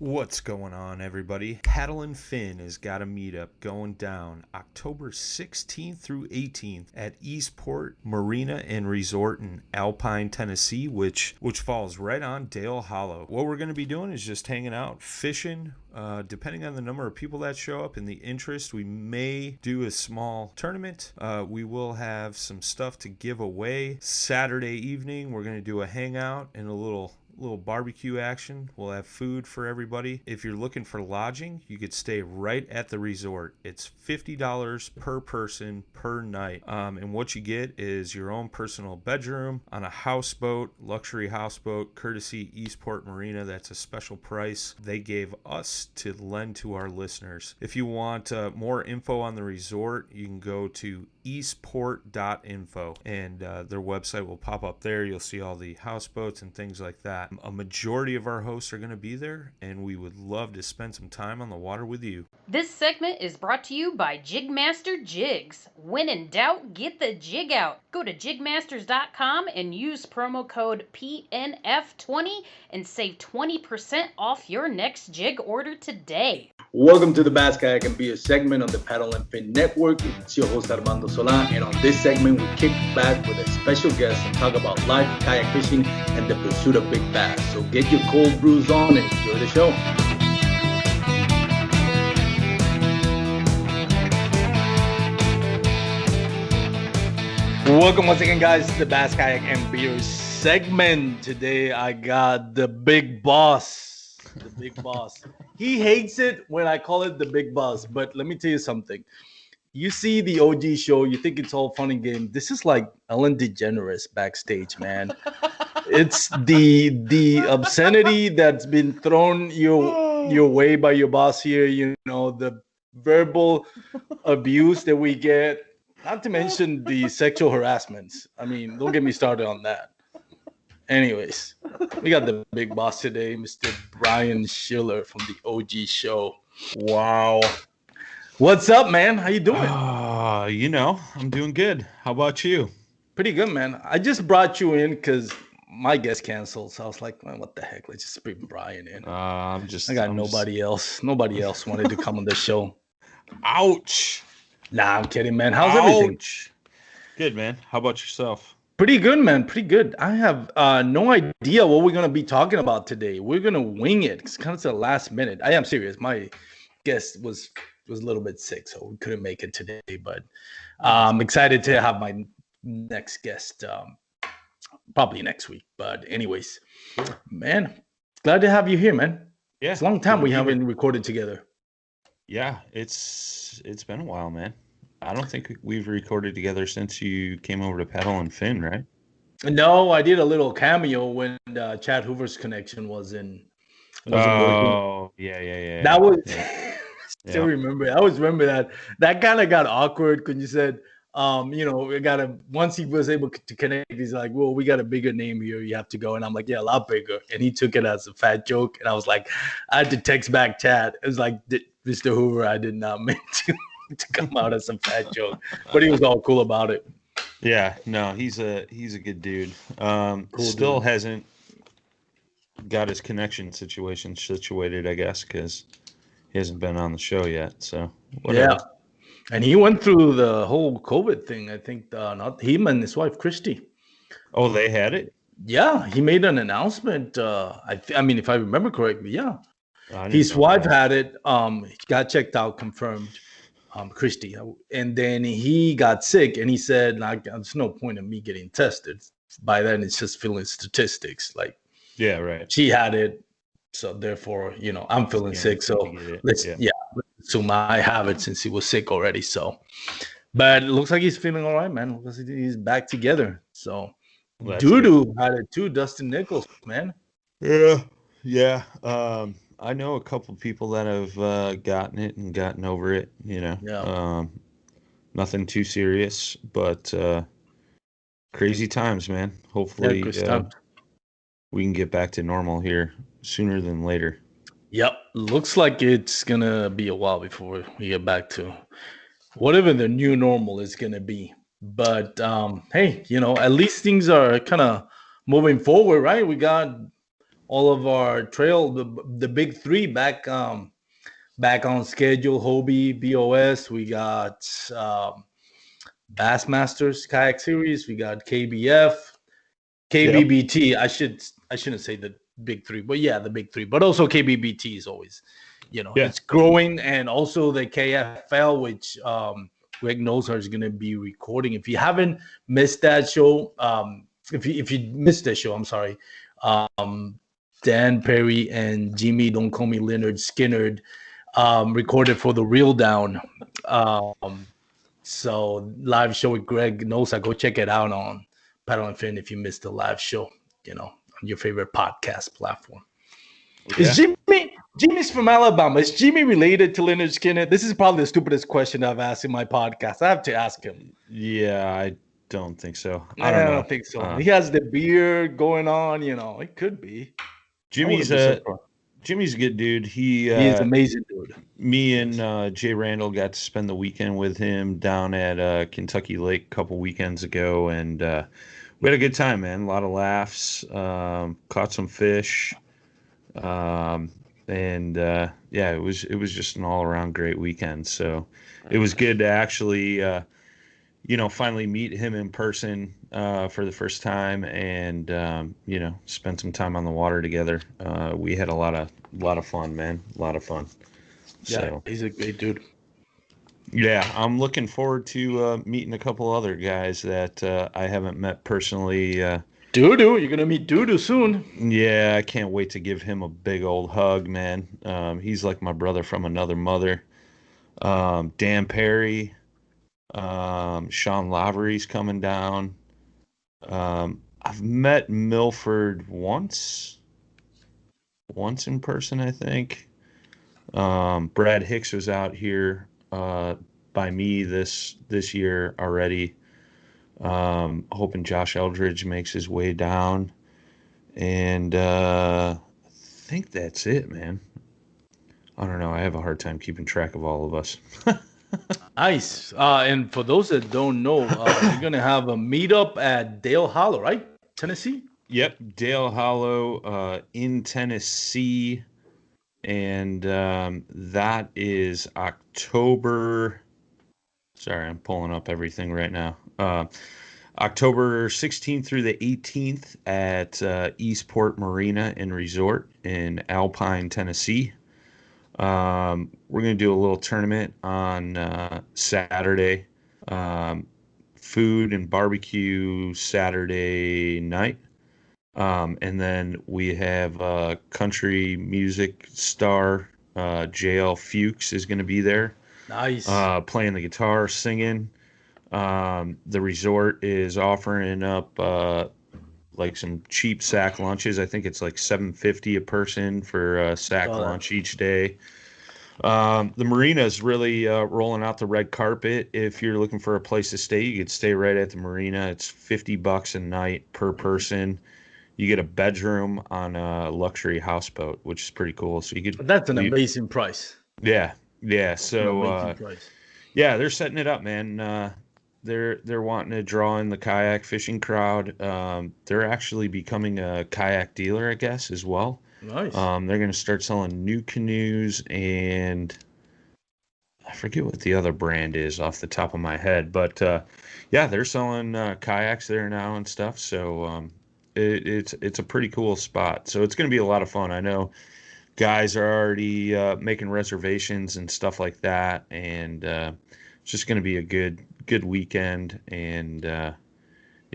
What's going on, everybody? Paddle and Fin has got a meetup going down October 16th through 18th at Eastport Marina and Resort in Alpine, Tennessee, which falls right on Dale Hollow. What we're going to be doing is just hanging out, fishing. Depending on the number of people that show up and the interest, we may do a small tournament. We will have some stuff to give away. Saturday evening, we're going to do a hangout and a little barbecue action. We'll have food for everybody. If you're looking for lodging, you could stay right at the resort. It's $50 per person per night. And what you get is your own personal bedroom on a houseboat, luxury houseboat, courtesy Eastport Marina. That's a special price they gave us to lend to our listeners. If you want more info on the resort, you can go to eastport.info and their website will pop up there. You'll see all the houseboats and things like that. A majority of our hosts are going to be there, and we would love to spend some time on the water with you. This segment is brought to you by JigMasters Jigs. When in doubt, get the jig out. Go to JigMasters.com and use promo code PNF20 and save 20% off your next jig order today. Welcome to the Bass Kayak and Beer segment on the Paddle and Fin Network. It's your host Armando Solan, and on this segment we kick back with a special guest and talk about life, kayak fishing, and the pursuit of big bass. So get your cold brews on and enjoy the show. Welcome once again, guys, to the Bass Kayak and Beer segment. Today I got the big boss. The big boss. He hates it when I call it the big boss, but let me tell you something. You see the OG show, you think it's all fun and game. This is like Ellen DeGeneres backstage, man. It's the obscenity that's been thrown your way by your boss here. You know, the verbal abuse that we get, not to mention the sexual harassments. I mean, don't get me started on that. Anyways, we got the big boss today, Mr. Brian Schiller from the OG show. Wow. What's up, man? How you doing? I'm doing good. How about you? Pretty good, man. I just brought you in because my guest canceled, so I was like, man, what the heck? Let's just bring Brian in. Nobody else. Nobody else wanted to come on the show. Ouch. Nah, I'm kidding, man. How's everything? Good, man. How about yourself? Pretty good, man. Pretty good. I have no idea what we're going to be talking about today. We're going to wing it. It's kind of the last minute. I am serious. My guest was a little bit sick, so we couldn't make it today. But I'm excited to have my next guest probably next week. But anyways, man, glad to have you here, man. Yeah. It's a long time we haven't recorded together. Yeah, it's been a while, man. I don't think we've recorded together since you came over to Paddle and Fin, right? No, I did a little cameo when Chad Hoover's connection wasn't working. Yeah. That was yeah. Still remember. I always remember that. That kind of got awkward when you said, we got to. Once he was able to connect, he's like, "Well, we got a bigger name here. You have to go." And I'm like, "Yeah, a lot bigger." And he took it as a fat joke, and I was like, I had to text back Chad. It was like, Mr. Hoover, I did not mean to come out as a fat joke, but he was all cool about it. Yeah, no, he's a good dude. Still hasn't got his connection situation situated, I guess, because he hasn't been on the show yet. So whatever. Yeah, and he went through the whole COVID thing. I think not him and his wife Christy. Oh, they had it. Yeah, he made an announcement. I mean, if I remember correctly, yeah, his wife had it. He got checked out, confirmed. Christy, and then he got sick, and he said, like, there's no point in me getting tested. By then, it's just feeling statistics. Like, yeah, right. She had it, so therefore, I'm feeling sick. So let's assume I have it since he was sick already. So, but it looks like he's feeling all right, man. Looks like he's back together. So, Doodoo had it too. Dustin Nichols, man. Yeah. I know a couple people that have gotten it and gotten over it, nothing too serious, but crazy times, man. Hopefully we can get back to normal here sooner than later. Yep. Looks like it's going to be a while before we get back to whatever the new normal is going to be. But hey, at least things are kind of moving forward, right? We got all of our trail, the big three back on schedule. Hobie, BOS. We got Bassmasters Kayak Series. We got KBF, Yep. KBBT. I shouldn't say the big three, but yeah, the big three. But also KBBT is always, Yeah. it's growing, and also the KFL, which Greg Nosar is going to be recording. If you haven't missed that show, if you missed that show, I'm sorry. Dan Perry and Jimmy, don't call me Leonard Skinnerd, recorded for the Reel Down. So live show with Greg Nosa. Go check it out on Paddle and Fin if you missed the live show, on your favorite podcast platform. Yeah. Is Jimmy's from Alabama? Is Jimmy related to Leonard Skinner? This is probably the stupidest question I've asked in my podcast. I have to ask him. Yeah, I don't think so. I don't think so. He has the beard going on, it could be. Jimmy's a good dude. He is an amazing dude. Me and Jay Randall got to spend the weekend with him down at Kentucky Lake a couple weekends ago, and we had a good time, man. A lot of laughs, caught some fish, and yeah, it was just an all around great weekend. So it was good to actually finally meet him in person for the first time, and spend some time on the water together. We had a lot of fun, man. A lot of fun. Yeah, so, he's a great dude. Yeah, I'm looking forward to meeting a couple other guys that I haven't met personally. Dudu, you're gonna meet Dudu soon. Yeah, I can't wait to give him a big old hug, man. He's like my brother from another mother. Dan Perry, Sean Lavery's coming down. I've met Milford once in person, I think. Brad Hicks was out here by me this year already. Hoping Josh Eldridge makes his way down, and I think that's it, man. I don't know. I have a hard time keeping track of all of us. Nice. And for those that don't know, you're gonna have a meetup at Dale Hollow, right? Tennessee? Yep, Dale Hollow in Tennessee, and that is October. Sorry, I'm pulling up everything right now. October 16th through the 18th at Eastport Marina and Resort in Alpine, Tennessee. We're going to do a little tournament on Saturday. Food and barbecue Saturday night. And then we have country music star JL Fuchs is going to be there. Nice. Playing the guitar, singing. The resort is offering up like some cheap sack lunches. I think it's like $7.50 a person for a sack lunch each day. The marina is really rolling out the red carpet. If you're looking for a place to stay, you could stay right at the marina. It's $50 a night per person. You get a bedroom on a luxury houseboat, which is pretty cool. So you could. That's an amazing price. Yeah. So yeah, they're setting it up, man. They're wanting to draw in the kayak fishing crowd. They're actually becoming a kayak dealer, I guess, as well. Nice. They're going to start selling new canoes, and I forget what the other brand is off the top of my head, but yeah, they're selling kayaks there now and stuff. So it's a pretty cool spot. So it's going to be a lot of fun. I know guys are already making reservations and stuff like that, and it's just going to be a good weekend. And yeah,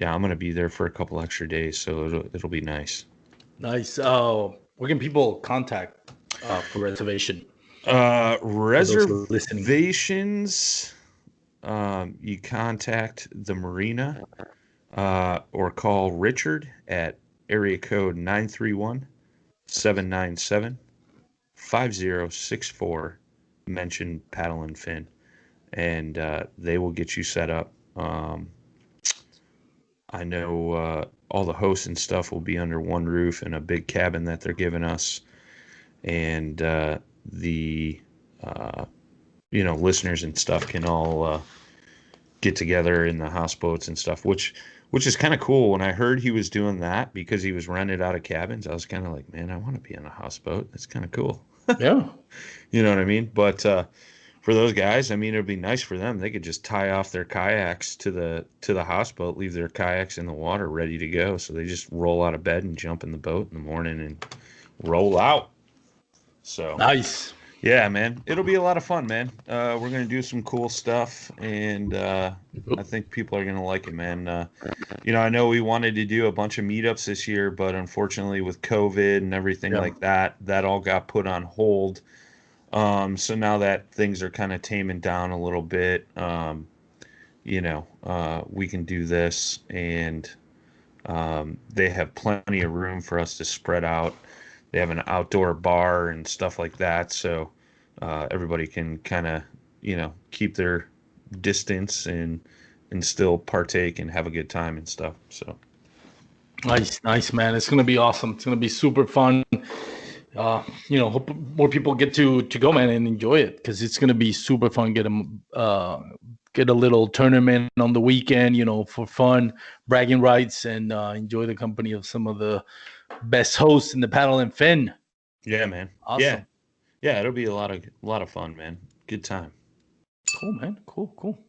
I'm going to be there for a couple extra days, so it'll be nice. Nice. Where can people contact for reservation? Reservations, you contact the marina or call Richard at area code 931-797-5064. Mention Paddle and Fin, and they will get you set up. I know all the hosts and stuff will be under one roof in a big cabin that they're giving us, and the listeners and stuff can all get together in the houseboats and stuff, which is kind of cool. When I heard he was doing that because he was rented out of cabins, I was kind of like, man, I want to be on a houseboat. That's kind of cool. Yeah. You know what I mean? But for those guys, I mean, it'd be nice for them. They could just tie off their kayaks to the houseboat, leave their kayaks in the water ready to go. So they just roll out of bed and jump in the boat in the morning and roll out. So Nice. yeah, man, it'll be a lot of fun, man. We're gonna do some cool stuff, and I think people are gonna like it, man. You know, I know we wanted to do a bunch of meetups this year, but unfortunately with COVID and everything like that, that all got put on hold. So now that things are kind of taming down a little bit, you know, we can do this, and they have plenty of room for us to spread out. They have an outdoor bar and stuff like that, so everybody can kind of, you know, keep their distance and still partake and have a good time and stuff. So Nice, man. It's gonna be awesome. It's gonna be super fun. You know, hope more people get to go, man, and enjoy it, because it's gonna be super fun. Get a little tournament on the weekend, you know, for fun, bragging rights, and enjoy the company of some of the best hosts in the paddle and fin. yeah, man. Awesome. Yeah, it'll be a lot of fun, man. Good time. Cool, man. Cool.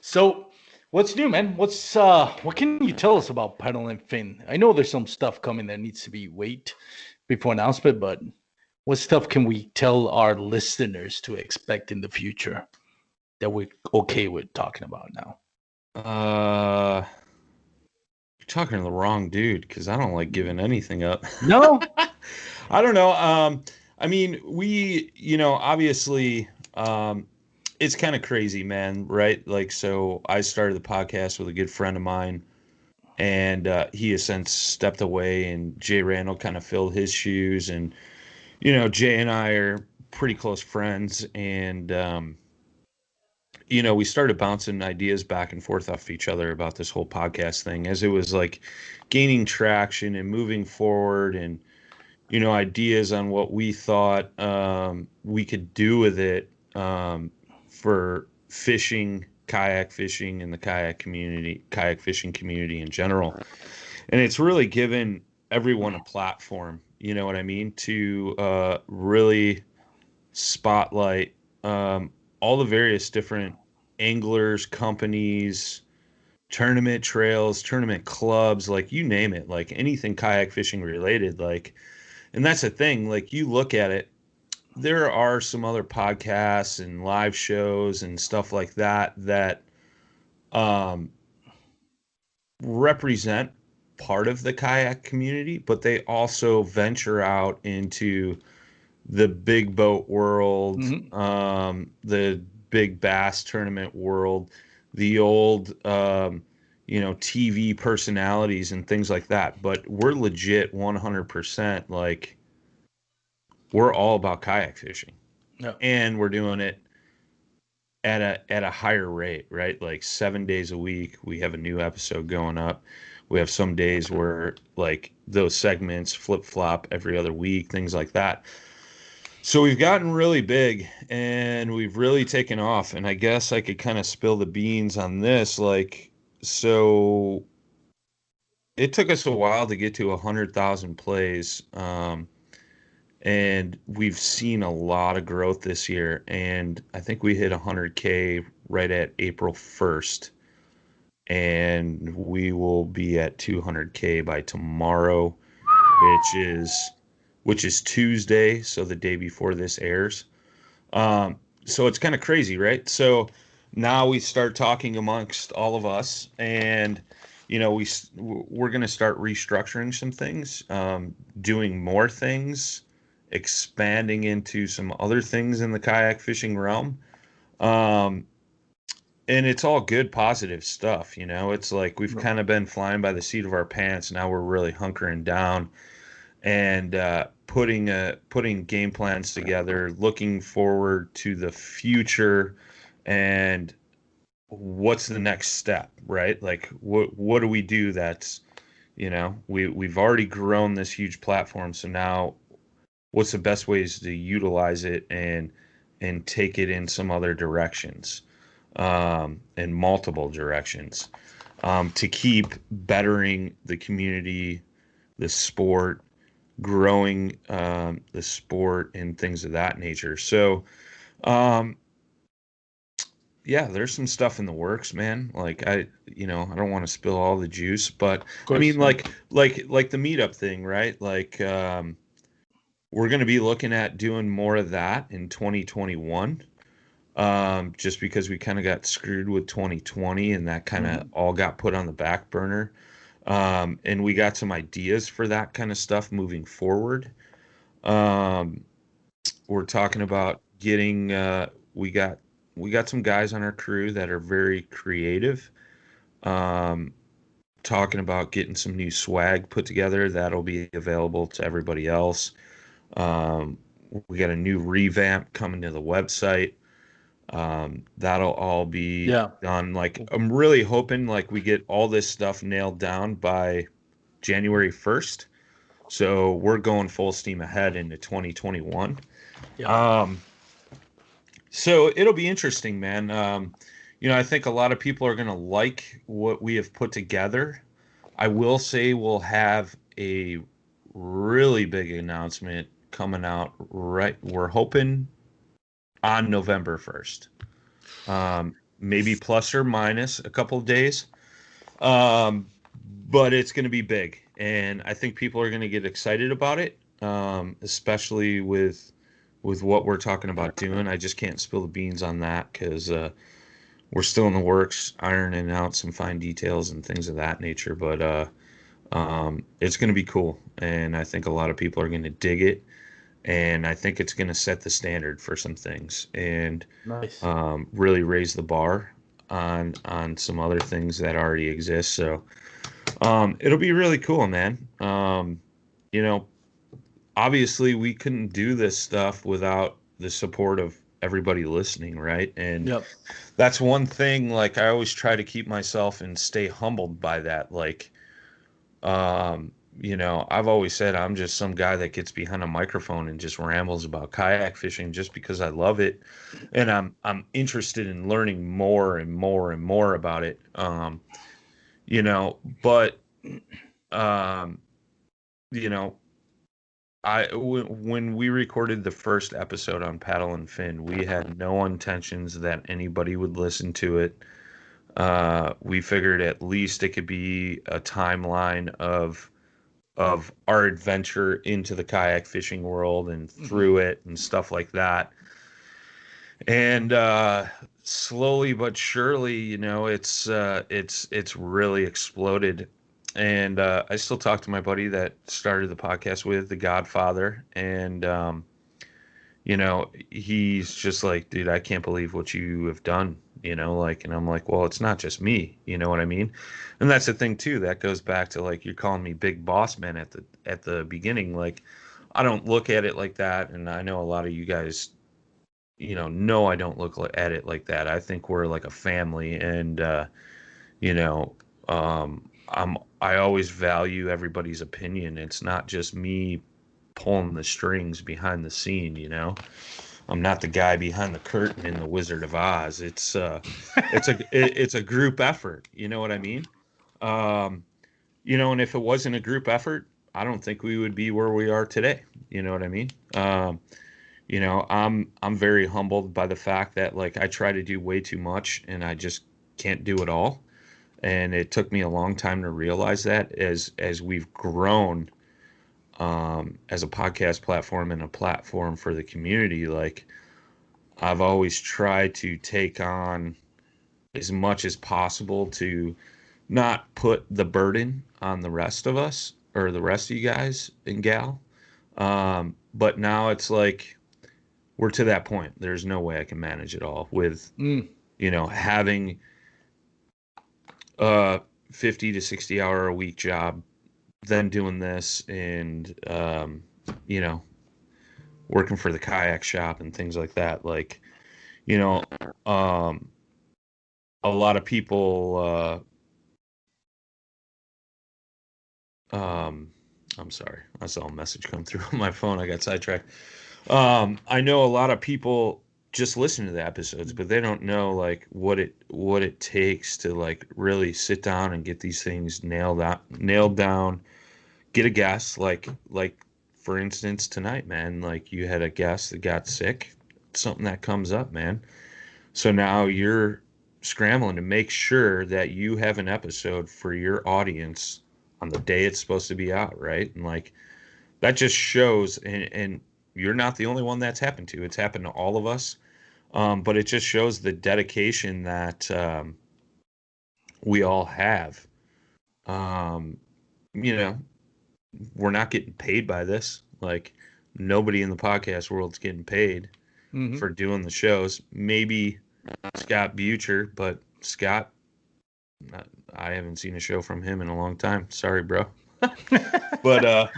So, what's new, man? What can you tell us about paddle and fin? I know there's some stuff coming that needs to be wait before announcement, but what stuff can we tell our listeners to expect in the future that we're okay with talking about now? You're talking to the wrong dude, because I don't like giving anything up. No. I don't know. I mean, we, you know, obviously, it's kind of crazy, man, right? Like, so I started the podcast with a good friend of mine, and he has since stepped away, and Jay Randall kind of filled his shoes. And, you know, Jay and I are pretty close friends, and, you know, we started bouncing ideas back and forth off each other about this whole podcast thing as it was like gaining traction and moving forward, and, you know, ideas on what we thought we could do with it for fishing, kayak fishing, and the kayak fishing community in general. And it's really given everyone a platform, you know what I mean, to really spotlight all the various different anglers, companies, tournament trails, tournament clubs, like you name it, like anything kayak fishing related. Like, and that's the thing, like you look at it, there are some other podcasts and live shows and stuff like that that represent part of the kayak community, but they also venture out into the big boat world, the big bass tournament world, the old, you know, TV personalities and things like that. But we're legit 100%, like, we're all about kayak fishing. Yeah. And we're doing it at a higher rate, right? Like 7 days a week, we have a new episode going up. We have some days where like those segments flip flop every other week, things like that. So we've gotten really big, and we've really taken off. And I guess I could kind of spill the beans on this. Like, so it took us a while to get to 100,000 plays. And we've seen a lot of growth this year. And I think we hit 100K right at April 1st. And we will be at 200K by tomorrow, which is Tuesday, so the day before this airs. So it's kind of crazy, right? So now we start talking amongst all of us, and, you know, we're going to start restructuring some things, doing more things, expanding into some other things in the kayak fishing realm. And it's all good, positive stuff, you know. It's like we've kind of been flying by the seat of our pants. Now we're really hunkering down and putting game plans together, looking forward to the future, and what's the next step, right? Like what do we do that's, you know, we've already grown this huge platform, so now what's the best ways to utilize it and take it in some other directions? in multiple directions, to keep bettering the community, the sport, growing the sport, and things of that nature. So, um, yeah, there's some stuff in the works, man. Like I don't want to spill all the juice, but Of I mean, course. like the meetup thing, right? Like, we're going to be looking at doing more of that in 2021. Just because we kind of got screwed with 2020 and that kind of Mhm. all got put on the back burner. And we got some ideas for that kind of stuff moving forward. Um, we're talking about getting, we got some guys on our crew that are very creative. Um, talking about getting some new swag put together that'll be available to everybody else. Um, we got a new revamp coming to the website. That'll all be Yeah. done. Like, I'm really hoping like we get all this stuff nailed down by January 1st. So we're going full steam ahead into 2021. Yeah. Um, so it'll be interesting, man. I think a lot of people are going to like what we have put together. I will say we'll have a really big announcement coming out, right. We're hoping on November 1st. Maybe plus or minus a couple of days. Um, but it's going to be big, and I think people are going to get excited about it, especially with what we're talking about doing. I just can't spill the beans on that because we're still in the works, ironing out some fine details and things of that nature. But it's going to be cool, and I think a lot of people are going to dig it, and I think it's going to set the standard for some things, and Nice. really raise the bar on some other things that already exist. So it'll be really cool, man. You know, obviously we couldn't do this stuff without the support of everybody listening, right? And Yep. that's one thing, like, I always try to keep myself and stay humbled by that. Like, I've always said I'm just some guy that gets behind a microphone and just rambles about kayak fishing just because I love it, and I'm interested in learning more and more and more about it. But um, you know, when we recorded the first episode on Paddle and Fin, we had no intentions that anybody would listen to it. We figured at least it could be a timeline of our adventure into the kayak fishing world and Mhm. through it and stuff like that. And slowly but surely, it's really exploded. And I still talk to my buddy that started the podcast with the Godfather, and he's just like, dude, I can't believe what you have done. Like, and I'm like, well, it's not just me. You know what I mean? And that's the thing too. That goes back to, like, you're calling me big boss man at the beginning. Like, I don't look at it like that, and I know a lot of you guys, no, I don't at it like that. I think we're like a family, and you know, I always value everybody's opinion. It's not just me pulling the strings behind the scene. I'm not the guy behind the curtain in the Wizard of Oz. It's a group effort. You know what I mean? Um, and if it wasn't a group effort, I don't think we would be where we are today. You know what I mean? I'm very humbled by the fact that, like, I try to do way too much and I just can't do it all. And it took me a long time to realize that as we've grown, as a podcast platform and a platform for the community. Like, I've always tried to take on as much as possible to not put the burden on the rest of us or the rest of you guys and gal. But now it's like we're to that point. There's no way I can manage it all with, Mm. having a 50 to 60 hour a week job, then doing this, and, you know, working for the kayak shop and things like that. Like, you know, um, a lot of people, I'm sorry, I saw a message come through on my phone. I got sidetracked. I know a lot of people just listen to the episodes, but they don't know like what it takes to like really sit down and get these things nailed down, get a guest like for instance tonight, man, like you had a guest that got sick, something that comes up, man. So now you're scrambling to make sure that you have an episode for your audience on the day it's supposed to be out, right? And like that just shows, and you're not the only one that's happened to. It's happened to all of us. But it just shows the dedication that we all have. Um, you know, we're not getting paid by this. Like nobody in the podcast world's getting paid for doing the shows. Maybe Scott Butcher, but Scott, I haven't seen a show from him in a long time. Sorry, bro. But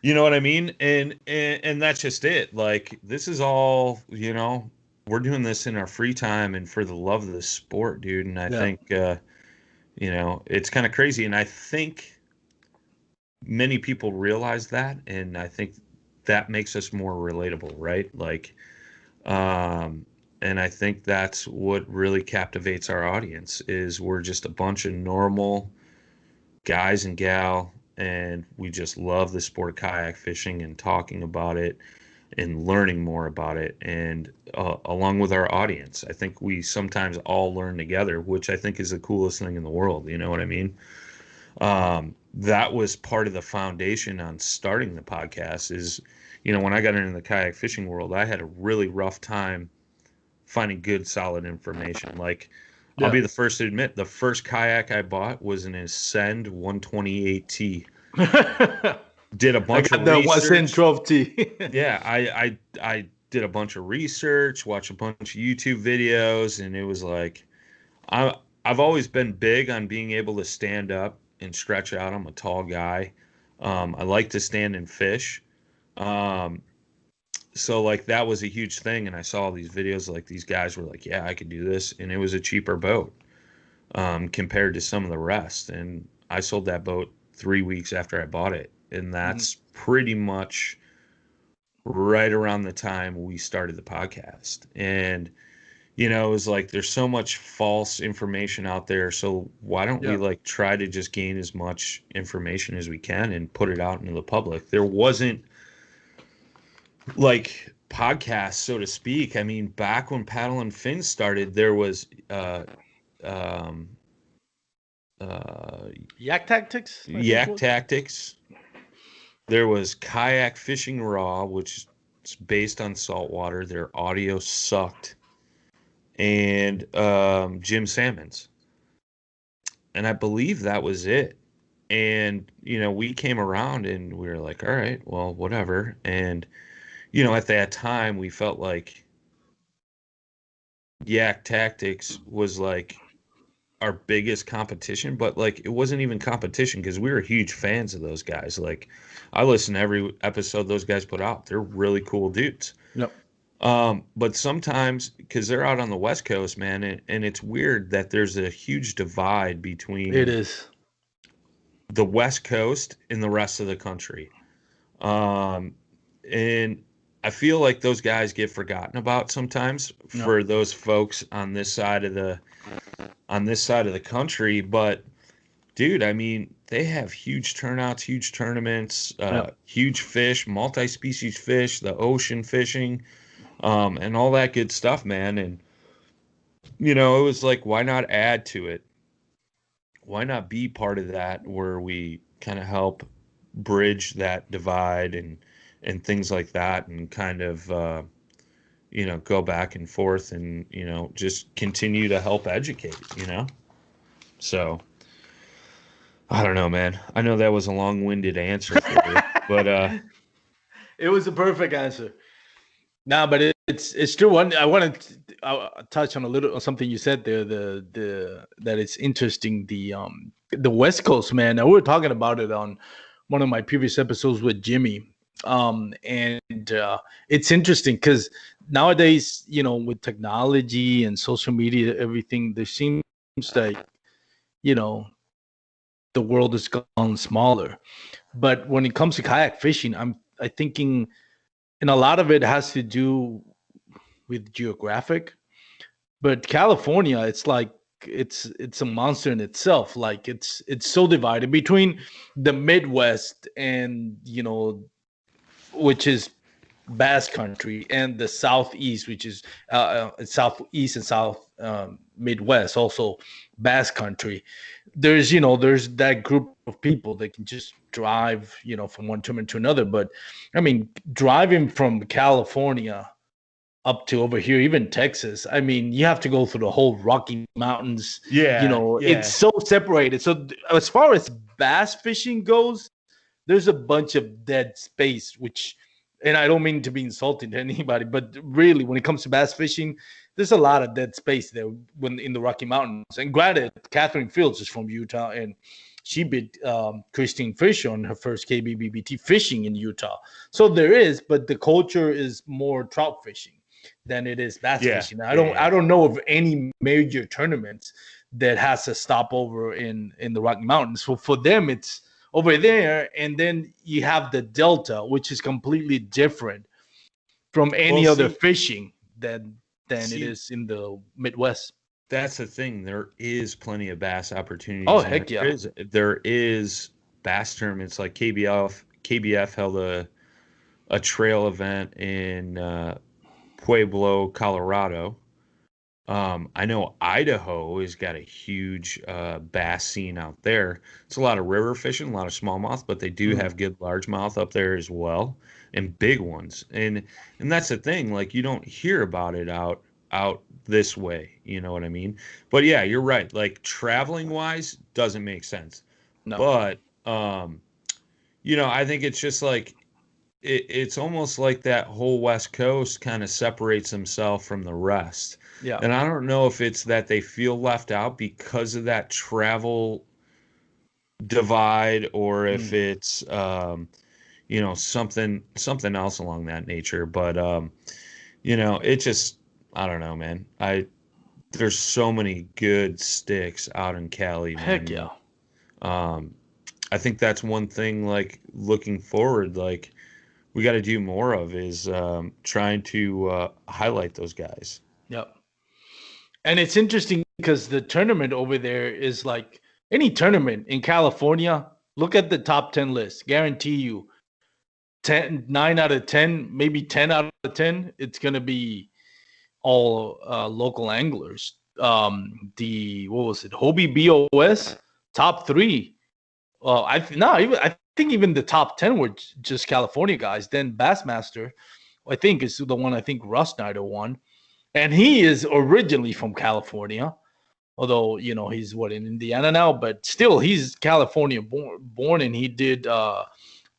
you know what I mean? And that's just it. Like this is all, you know, we're doing this in our free time and for the love of the sport, dude. And I think you know, it's kind of crazy. And I think many people realize that, and I think that makes us more relatable, right? Like and I think that's what really captivates our audience is we're just a bunch of normal guys and gal, and we just love the sport of kayak fishing and talking about it and learning more about it. And along with our audience, I think we sometimes all learn together, which I think is the coolest thing in the world. You know what I mean? That was part of the foundation on starting the podcast is, you know, when I got into the kayak fishing world, I had a really rough time finding good, solid information. Like, I'll be the first to admit, the first kayak I bought was an Ascend 128T. Did a bunch of research. What's in 12T? Yeah, I did a bunch of research, watched a bunch of YouTube videos, and it was like, I've always been big on being able to stand up and stretch out. I'm a tall guy. I like to stand and fish. So like that was a huge thing, and I saw all these videos like these guys were like, yeah, I could do this, and it was a cheaper boat compared to some of the rest. And I sold that boat 3 weeks after I bought it, and that's pretty much right around the time we started the podcast. And you know, it was like there's so much false information out there, so why don't we like try to just gain as much information as we can and put it out into the public? There wasn't like podcasts, so to speak. I mean, back when Paddle and Fin started, there was Yak Tactics. Yak Tactics. There was Kayak Fishing Raw, which is based on saltwater. Their audio sucked. And Jim Salmon's. And I believe that was it. And, you know, we came around and we were like, all right, well, whatever. And, you know, at that time, we felt like Yak Tactics was like our biggest competition, but like it wasn't even competition because we were huge fans of those guys. Like I listen to every episode those guys put out. They're really cool dudes. Yep. But sometimes because they're out on the West Coast, man, and it's weird that there's a huge divide between the West Coast and the rest of the country. And I feel like those guys get forgotten about sometimes for those folks on this side of the country. But dude, I mean, they have huge turnouts, huge tournaments, huge fish, multi-species fish, the ocean fishing, and all that good stuff, man. And you know, it was like, why not add to it? Why not be part of that where we kind of help bridge that divide and things like that, and kind of, you know, go back and forth and, you know, just continue to help educate, you know? So, I don't know, man. I know that was a long-winded answer for you, but... It was a perfect answer. No, but it's true. I want to touch on a little on something you said there. That it's interesting. The West Coast, man. We were talking about it on one of my previous episodes with Jimmy. And it's interesting because nowadays, you know, with technology and social media, everything, there seems like, you know, the world has gone smaller. But when it comes to kayak fishing, I'm thinking, and a lot of it has to do with geographic. But California, it's like it's a monster in itself. Like it's so divided between the Midwest and which is Bass Country, and the Southeast, which is Southeast and South Midwest, also Bass Country. There's that group of people that can just drive, from one tournament to another. But I mean, driving from California up to over here, even Texas, I mean, you have to go through the whole Rocky Mountains. Yeah. It's so separated. So as far as bass fishing goes, there's a bunch of dead space, and I don't mean to be insulting to anybody, but really, when it comes to bass fishing, there's a lot of dead space there when in the Rocky Mountains. And granted, Catherine Fields is from Utah, and she beat Christine Fisher on her first KBBBT fishing in Utah. So there is, but the culture is more trout fishing than it is bass fishing. I don't know of any major tournaments that has a stopover in the Rocky Mountains. So for them, it's over there, and then you have the Delta, which is completely different from any other fishing than it is in the Midwest. That's the thing. There is plenty of bass opportunities. Oh, heck yeah. There is bass tournaments, like KBF held a trail event in Pueblo, Colorado. I know Idaho has got a huge bass scene out there. It's a lot of river fishing, a lot of smallmouth, but they do have good largemouth up there as well, and big ones. And that's the thing. Like, you don't hear about it out this way. You know what I mean? But yeah, you're right. Like, traveling wise, doesn't make sense. No. But I think it's just like it's almost like that whole West Coast kind of separates themselves from the rest. Yeah. And I don't know if it's that they feel left out because of that travel divide, or if it's something else along that nature. But it just, I don't know, man. There's so many good sticks out in Cali, man. Heck yeah. I think that's one thing, like, looking forward, like, we got to do more of is trying to highlight those guys. Yep. And it's interesting because the tournament over there is like any tournament in California. Look at the top 10 list. Guarantee you 9 out of 10, maybe 10 out of 10, it's going to be all local anglers. Hobie BOS, top 3. I think even the top 10 were just California guys. Then Bassmaster, I think, is the one Russ Snyder won. And he is originally from California, although, he's in Indiana now, but still he's California born, and he did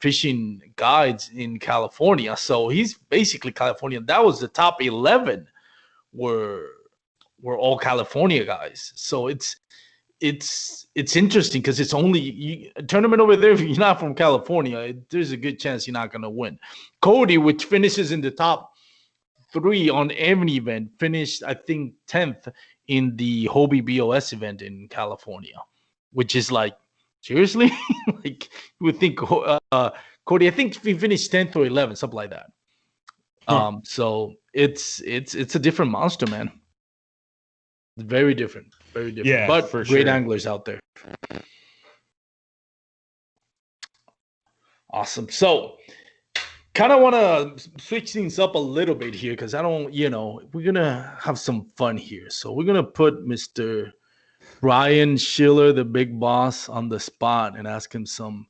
fishing guides in California. So he's basically Californian. That was the top 11 were all California guys. So it's interesting because it's only a tournament over there. If you're not from California, there's a good chance you're not going to win. Cody, which finishes in the top 3 on every event, finished, I think, 10th in the Hobie BOS event in California, which is like, seriously? Like, you would think, Cody, I think he finished 10th or 11th, something like that. So it's a different monster, man. Very different. Very different. Yeah, but for great sure. anglers out there. Awesome. So, kind of want to switch things up a little bit here because I don't, we're going to have some fun here. So we're going to put Mr. Brian Schiller, the big boss, on the spot and ask him some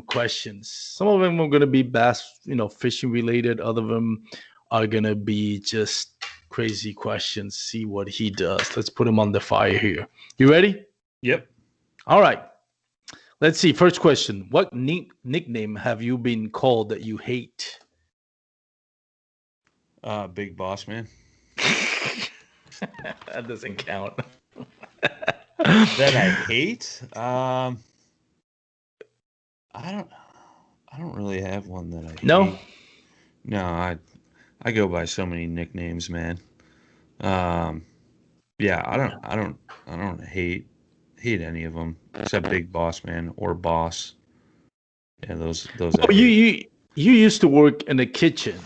questions. Some of them are going to be bass, fishing related. Other of them are going to be just crazy questions. See what he does. Let's put him on the fire here. You ready? Yep. All right. Let's see. First question. What nickname have you been called that you hate? Big Boss Man. That doesn't count. That I hate? I don't really have one that I hate. No? No, I go by so many nicknames, man. Yeah, I don't hate any of them except Big Boss Man or Boss. Yeah, those. Oh, you used to work in the kitchen.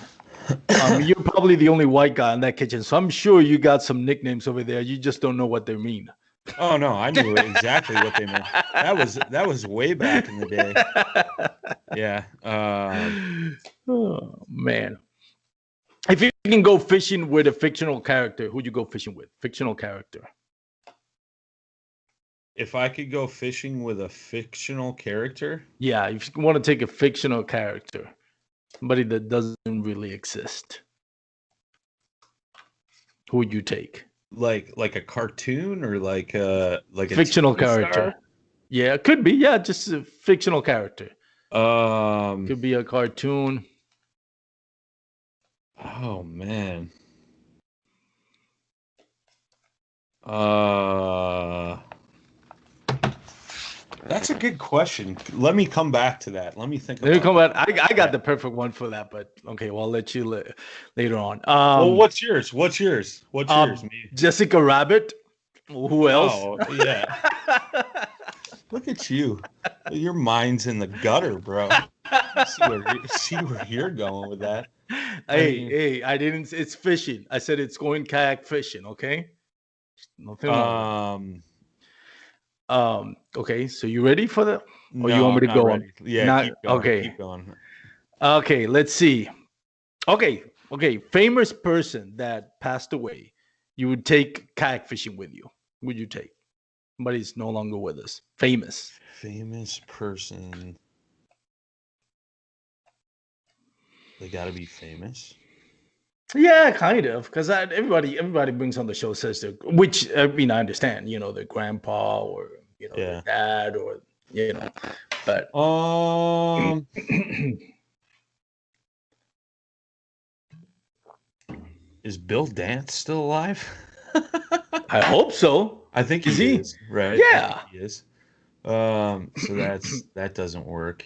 You're probably the only white guy in that kitchen, so I'm sure you got some nicknames over there. You just don't know what they mean. Oh no, I knew exactly what they meant. That was way back in the day. Yeah. Oh man. If you can go fishing with a fictional character, who'd you go fishing with? Fictional character. If I could go fishing with a fictional character, Yeah, if you want to take a fictional character, somebody that doesn't really exist, who would you take? like a cartoon or like a Fictional TV character. star? Yeah, it could be. Yeah, just a fictional character. Um. Could be a cartoon. Oh man. That's a good question. Let me come back to that. Let me think Let me about come that. back. I got the perfect one for that, but okay, well, I'll let you later on. Well, what's yours? What's yours? What's yours? Me. Jessica Rabbit. Who else? Oh, yeah. Look at you. Your mind's in the gutter, bro. See where you're going with that. Hey, I didn't. It's fishing. I said it's going kayak fishing. Okay. Nothing wrong. Okay. So you ready for that? Or No, you want me to not go ready. on? Yeah. Keep going. Okay. Keep going. Okay. Let's see. Okay. Famous person that passed away. You would take kayak fishing with you. Would you take? Somebody's no longer with us. Famous person. They got to be famous. Yeah, kind of, because everybody brings on the show says they're, which I mean I understand, their grandpa or their dad or but is Bill Dance still alive? I hope so. I think he is, right? Yeah, he is. So that doesn't work.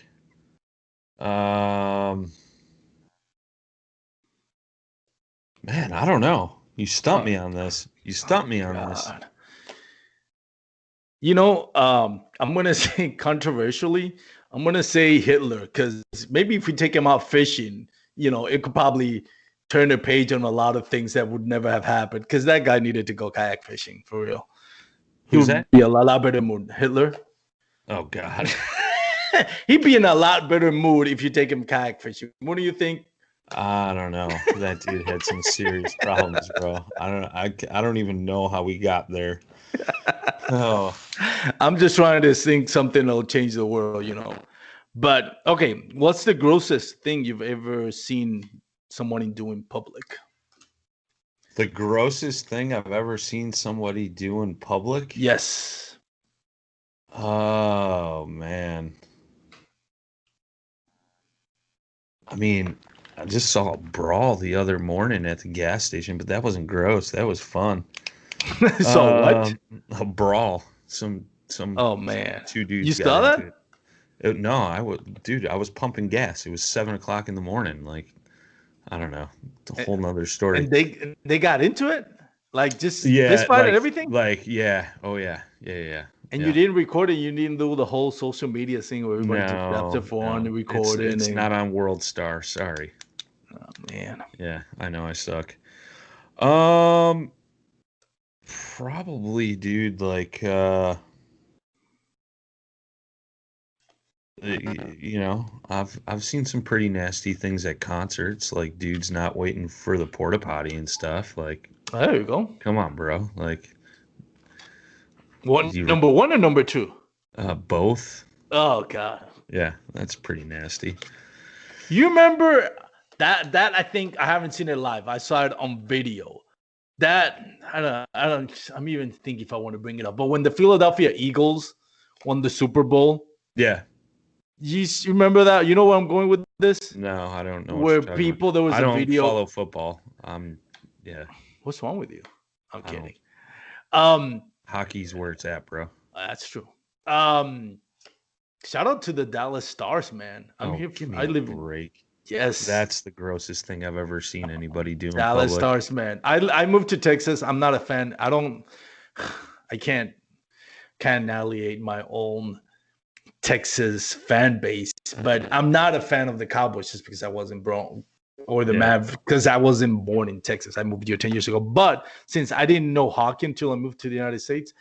Man, I don't know. You stumped me on this. This. I'm gonna say controversially, I'm gonna say Hitler, because maybe if we take him out fishing, it could probably turn a page on a lot of things that would never have happened. Because that guy needed to go kayak fishing for real. Who's that? Be a lot better mood. Hitler. Oh God. He'd be in a lot better mood if you take him kayak fishing. What do you think? I don't know. That dude had some serious problems, bro. I don't even know how we got there. Oh, I'm just trying to think something that'll change the world, But okay, what's the grossest thing you've ever seen someone do in public? The grossest thing I've ever seen somebody do in public? Yes. Oh man. I mean, I just saw a brawl the other morning at the gas station, but that wasn't gross. That was fun. So what? A brawl. Some. Oh man. Two dudes. You saw that? No, I was pumping gas. It was 7:00 in the morning. Like, I don't know. It's a whole nother story. And they got into it? Like just this fight and everything? Like, yeah. Oh yeah. And you didn't record it. You didn't do the whole social media thing where everybody just grabs their phone and record it. It's not on World Star. Sorry. Oh man. Yeah, I know I suck. Probably, dude. Like, I've seen some pretty nasty things at concerts. Like dudes not waiting for the porta potty and stuff. Like, there you go. Come on, bro. Like. Number one or number two? Both. Oh God. Yeah, that's pretty nasty. You remember that? I think I haven't seen it live. I saw it on video. That I'm even thinking if I want to bring it up. But when the Philadelphia Eagles won the Super Bowl, yeah, you remember that? You know where I'm going with this? No, I don't know. Where people there was a video. I don't follow football. Yeah. What's wrong with you? I'm kidding. Hockey's where it's at, bro. That's true. Shout out to the Dallas Stars, man. I live break. Yes, that's the grossest thing I've ever seen anybody do. Dallas Stars, man. I moved to Texas. I'm not a fan. I can't annihilate my own Texas fan base, but I'm not a fan of the Cowboys just because I wasn't born or the Mav, because I wasn't born in Texas. I moved here 10 years ago. But since I didn't know hockey until I moved to the United States,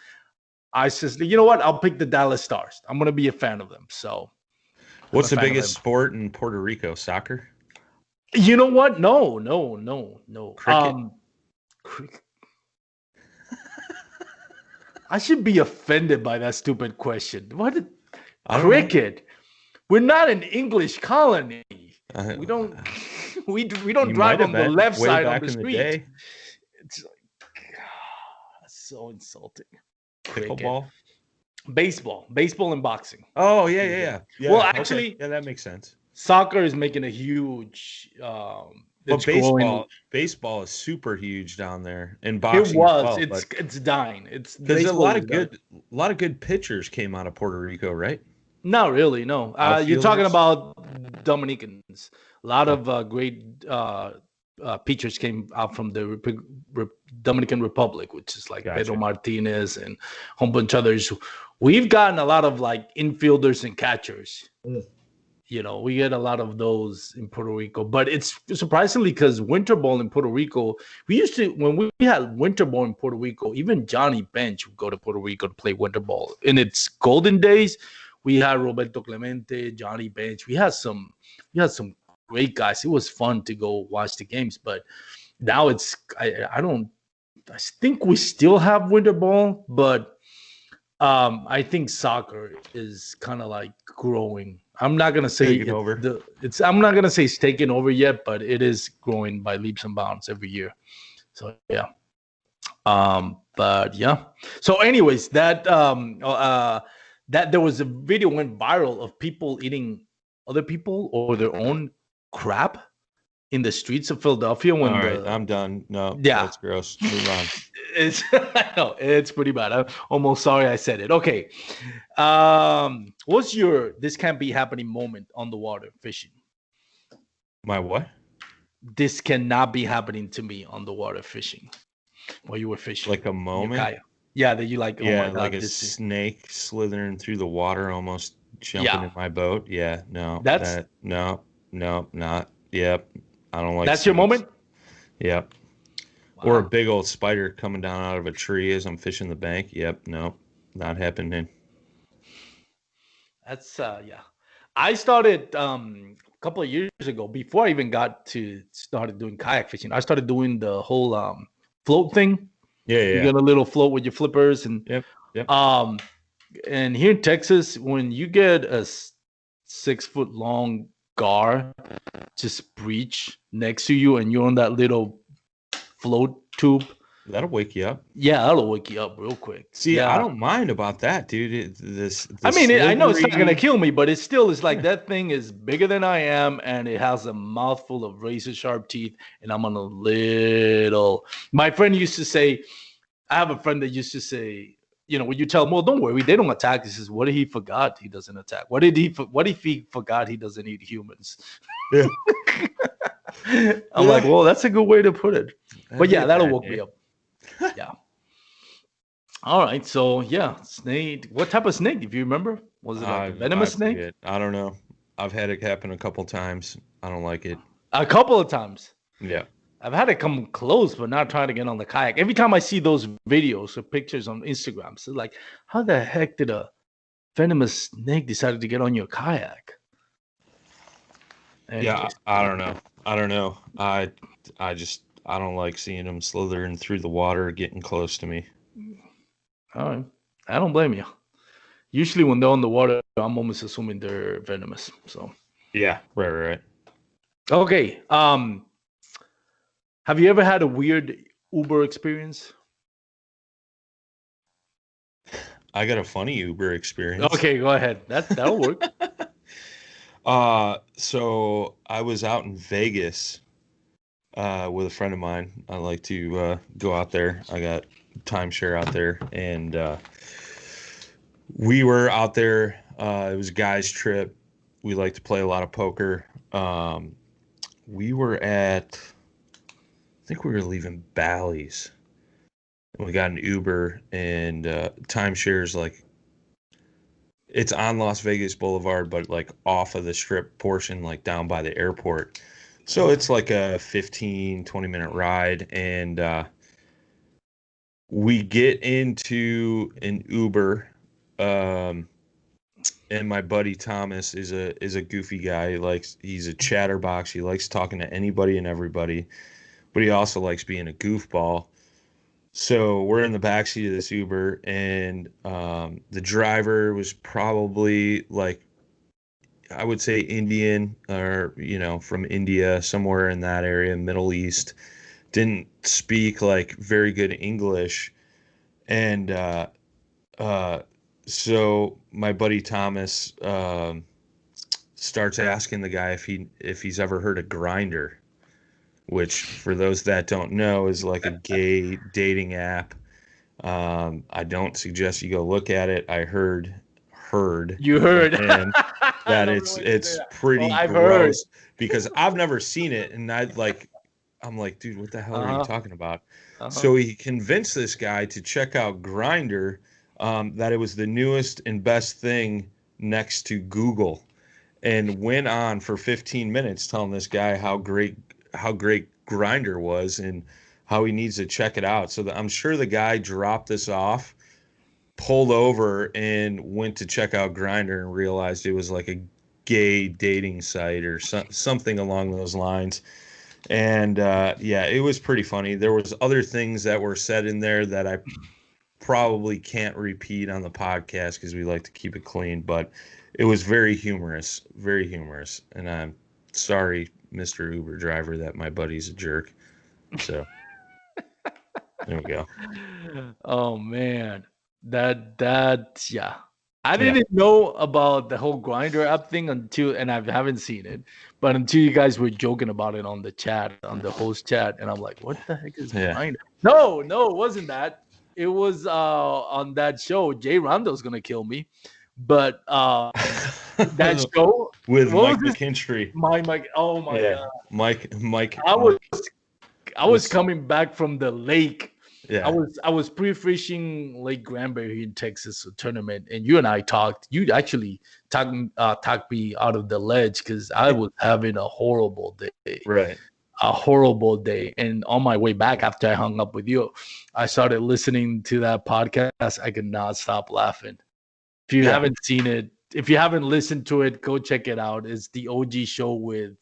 I said, you know what? I'll pick the Dallas Stars. I'm going to be a fan of them. So, what's the biggest sport in Puerto Rico? Soccer? You know what? No. Cricket? I should be offended by that stupid question. What? Cricket? We're not an English colony. We don't we don't drive on the left side of the street. It's like, that's so insulting. Pickleball? Baseball and boxing. Oh, yeah. Well, actually, okay. Yeah, that makes sense. Soccer is making a huge but baseball is super huge down there. And boxing it's dying. It's because a lot of good pitchers came out of Puerto Rico, right? Not really, no. You're talking about Dominicans. A lot of great pitchers came out from the Dominican Republic, which is like Pedro Martinez and a whole bunch of others. We've gotten a lot of like infielders and catchers. You know, we get a lot of those in Puerto Rico, but it's surprisingly because winter ball in Puerto Rico, when we had winter ball in Puerto Rico, even Johnny Bench would go to Puerto Rico to play winter ball. In its golden days, we had Roberto Clemente, Johnny Bench. We had some great guys. It was fun to go watch the games, but now I think we still have winter ball, but I think soccer is kind of like growing. I'm not gonna say I'm not gonna say it's taken over yet, but it is growing by leaps and bounds every year. So yeah. But yeah. So anyways, that there was a video went viral of people eating other people or their own crap in the streets of Philadelphia. All right, I'm done. No, that's gross. Move on. It's pretty bad. I'm almost sorry I said it. Okay. What's your this can't be happening moment on the water fishing? My what? This cannot be happening to me on the water fishing while you were fishing. Like a moment? Yeah, that you like. Yeah, like a snake slithering through the water, almost jumping in my boat. Yeah, no. Not. Yep. I don't like. That's snakes. Your moment. Yep. Wow. Or a big old spider coming down out of a tree as I'm fishing the bank. Yep. No, not happening. That's yeah. I started a couple of years ago before I even got to started doing kayak fishing. I started doing the whole float thing. Yeah. You got a little float with your flippers and yep. And here in Texas, when you get a 6 foot long gar just breach next to you and you're on that little float tube, that'll wake you up. Yeah, that'll wake you up real quick. See, I don't mind about that, dude. I know it's not gonna kill me, but it still is like that thing is bigger than I am, and it has a mouthful of razor sharp teeth, and I'm on a little. My friend used to say, I have a friend that used to say, you know, when you tell him, well, don't worry, they don't attack. He says, what if he forgot he doesn't attack? What if he forgot he doesn't eat humans? Yeah. I'm like, well, that's a good way to put it. But yeah, that'll woke me up. Yeah. All right. So yeah, snake. What type of snake? If you remember, was it like a venomous snake? I don't know. I've had it happen a couple times. I don't like it. A couple of times. Yeah. I've had it come close, but not trying to get on the kayak. Every time I see those videos or pictures on Instagram, it's like, how the heck did a venomous snake decide to get on your kayak? And yeah, I don't know. I don't like seeing them slithering through the water, getting close to me. All right. I don't blame you. Usually when they're on the water, I'm almost assuming they're venomous. So yeah, right. Okay. Have you ever had a weird Uber experience? I got a funny Uber experience. Okay, go ahead. That'll work. So I was out in Vegas with a friend of mine. I like to go out there. I got timeshare out there, and we were out there. It was a guy's trip. We like to play a lot of poker. We were at, I think we were leaving Bally's, and we got an Uber, and timeshare's like, it's on Las Vegas Boulevard, but like off of the strip portion, like down by the airport. So it's like a 15, 20-minute ride, and we get into an Uber, and my buddy Thomas is a goofy guy. He's a chatterbox. He likes talking to anybody and everybody, but he also likes being a goofball. So we're in the backseat of this Uber, and the driver was probably like, I would say Indian, or from India, somewhere in that area, Middle East. Didn't speak like very good English, and uh, so my buddy Thomas starts asking the guy if he's ever heard of Grinder, which for those that don't know is like a gay dating app. I don't suggest you go look at it. I heard You from heard. him I that love it when you say it's that. pretty Well, I've heard. gross because I've never seen it, and I'm like, dude, what the hell are you Uh-huh. talking about? Uh-huh. So he convinced this guy to check out Grinder, that it was the newest and best thing next to Google, and went on for 15 minutes telling this guy how great Grinder was and how he needs to check it out. So I'm sure the guy dropped this off, pulled over, and went to check out Grinder and realized it was like a gay dating site or something along those lines. And yeah, it was pretty funny. There was other things that were said in there that I probably can't repeat on the podcast because we like to keep it clean, but it was very humorous, very humorous. And I'm sorry, Mr. Uber driver, that my buddy's a jerk. So there we go. Oh man, that yeah. I didn't know about the whole Grinder app thing and I haven't seen it, but until you guys were joking about it on the chat, on the host chat, and I'm like, what the heck is Yeah. Grinder? No, it wasn't that. It was on that show. Jay Rondo's gonna kill me, but that show with what Mike was his- McKinstry. Mike. Oh my god! Mike. I was coming back from the lake. Yeah. I was pre-fishing Lake Granbury in Texas, a tournament, and you and I talked. You actually talked me out of the ledge because I was having a horrible day. Right. A horrible day. And on my way back, after I hung up with you, I started listening to that podcast. I could not stop laughing. If you haven't seen it, if you haven't listened to it, go check it out. It's the OG show with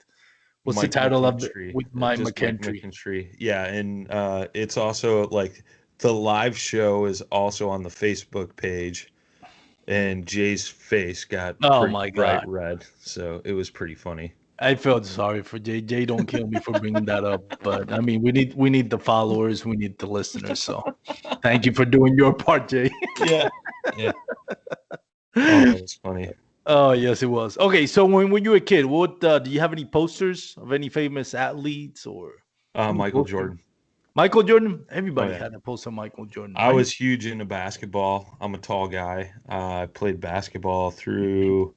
what's Mike the title of it? McKinstry. With Mike Just McKinstry. Yeah, and it's also like the live show is also on the Facebook page, and Jay's face got my bright God. red, so it was pretty funny. I felt sorry for Jay. Jay, don't kill me for bringing that up. But I mean, we need the followers, we need the listeners. So thank you for doing your part, Jay. Yeah. Oh, that was funny. Oh yes, it was. Okay, so when you were a kid, what do you have any posters of any famous athletes or Michael Jordan. Michael Jordan? Everybody yeah. had a poster of Michael Jordan. I was huge into basketball. I'm a tall guy. I played basketball through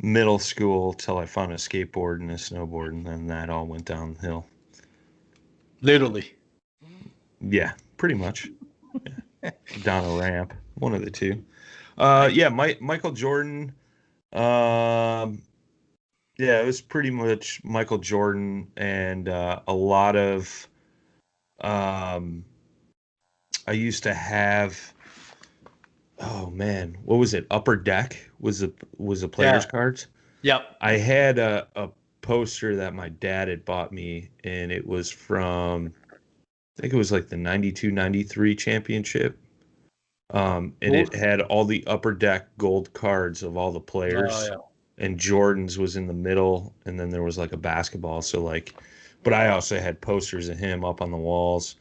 middle school till I found a skateboard and a snowboard, and then that all went downhill. Literally. Yeah, pretty much. Yeah. Down a ramp, one of the two. Michael Jordan. Yeah, it was pretty much Michael Jordan and a lot of. I used to have. Oh man, what was it? Upper Deck was the players' cards. Yep. I had a poster that my dad had bought me, and it was from, I think it was like the 92-93 championship. And it had all the Upper Deck gold cards of all the players. Oh, yeah. And Jordan's was in the middle, and then there was like a basketball. So like, but I also had posters of him up on the walls.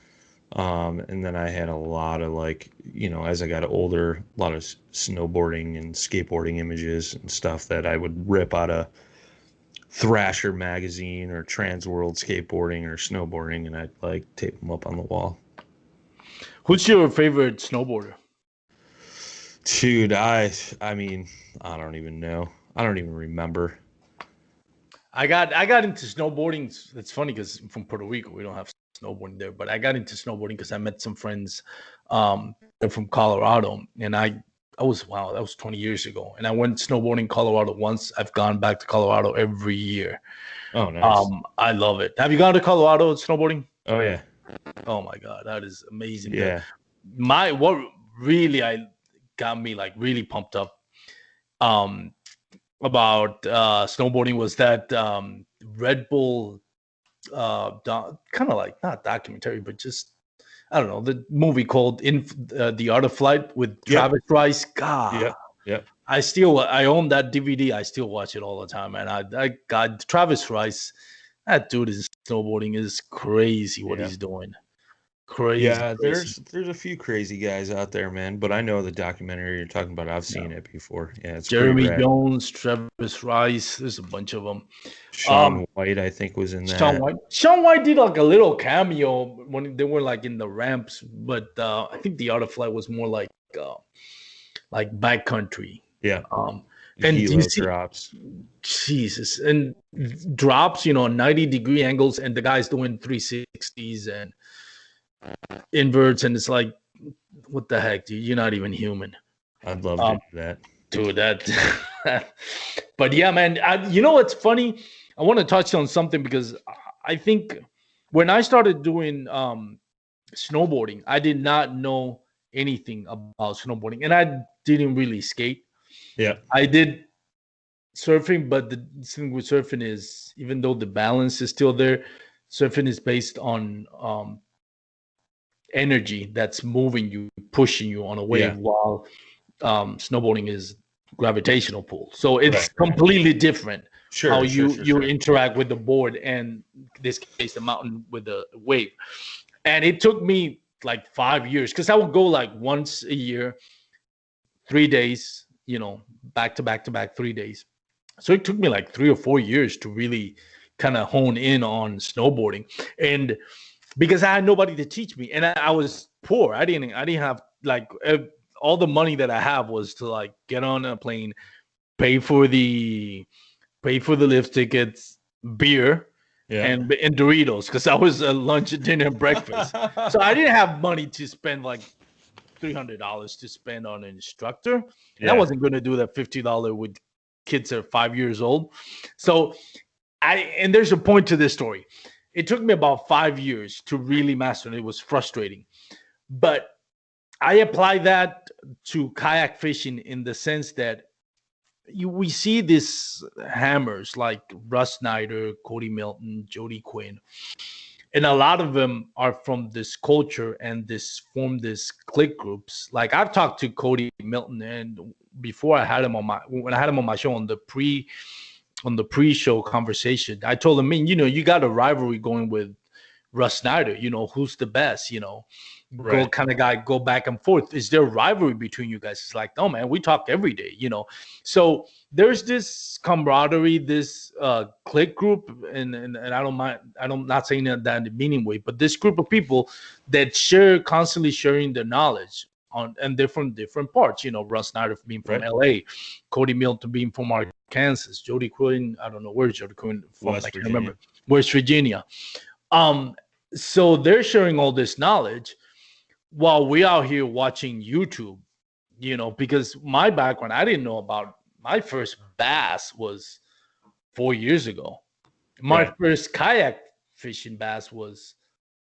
And then I had a lot of like, as I got older, a lot of snowboarding and skateboarding images and stuff that I would rip out of Thrasher magazine or Trans World Skateboarding or snowboarding, and I'd like tape them up on the wall. Who's your favorite snowboarder? Dude, I mean, I don't even know. I don't even remember. I got into snowboarding. It's funny because from Puerto Rico, we don't have snowboarding there, but I got into snowboarding because I met some friends they're from Colorado, and I that was 20 years ago. And I went snowboarding in Colorado once. I've gone back to Colorado every year. Oh, nice. I love it. Have you gone to Colorado snowboarding? Oh yeah. Oh my God, that is amazing. Yeah. What really got me like really pumped up about snowboarding was that Red Bull kind of like not documentary, but just I don't know, the movie called The Art of Flight with Travis Rice. God, yeah. I own that DVD. I still watch it all the time, and God, Travis Rice, that dude is snowboarding is crazy. What he's doing, crazy. Yeah, there's a few crazy guys out there, man. But I know the documentary you're talking about. I've seen it before. Yeah, it's Jeremy Jones, Travis Rice. There's a bunch of them. Shaun White, I think, was in that. Sean White did like a little cameo when they were like in the ramps, but I think the Art of Flight was more like backcountry. Yeah. And you see drops. Jesus, and drops, 90-degree angles, and the guy's doing 360s and inverts, and it's like, what the heck, dude? You're not even human. I'd love to do that. Dude, that. But yeah, man, it's funny. I want to touch on something because I think when I started doing snowboarding, I did not know anything about snowboarding, and I didn't really skate. Yeah, I did surfing, but the thing with surfing is, even though the balance is still there, surfing is based on energy that's moving you, pushing you on a wave, while snowboarding is gravitational pull. So it's completely different. How you interact with the board, and in this case, the mountain with the wave. And it took me like 5 years, because I would go like once a year, 3 days, back to back to back 3 days. So it took me like 3 or 4 years to really kind of hone in on snowboarding, and because I had nobody to teach me, and I was poor. I didn't have like all the money that I have was to like get on a plane, pay for the lift tickets, beer, and Doritos, because I was lunch, dinner, and breakfast. So I didn't have money to spend like $300 to spend on an instructor. And I wasn't going to do that $50 with kids that are 5 years old. So and there's a point to this story. It took me about 5 years to really master it. It was frustrating. But I apply that to kayak fishing in the sense that we see these hammers like Russ Snyder, Cody Milton, Jody Quinn, and a lot of them are from this culture and form this clique groups. Like I've talked to Cody Milton, and before I had him on my show on the pre-show conversation, I told him, you got a rivalry going with Russ Snyder. Who's the best? Go back and forth. Is there a rivalry between you guys? It's like, no, man, we talk every day. So there's this camaraderie, this clique group, and I don't mind. I'm not saying that in the meaning way, but this group of people that constantly sharing their knowledge and they're from different parts. Russ Snyder being from LA, Cody Milton being from Arkansas, Jody Quinn, I don't know where's Jody Quinn from. I can't remember. West Virginia. So they're sharing all this knowledge while we out here watching YouTube, because my background, I didn't know about my first bass was 4 years ago. My first kayak fishing bass was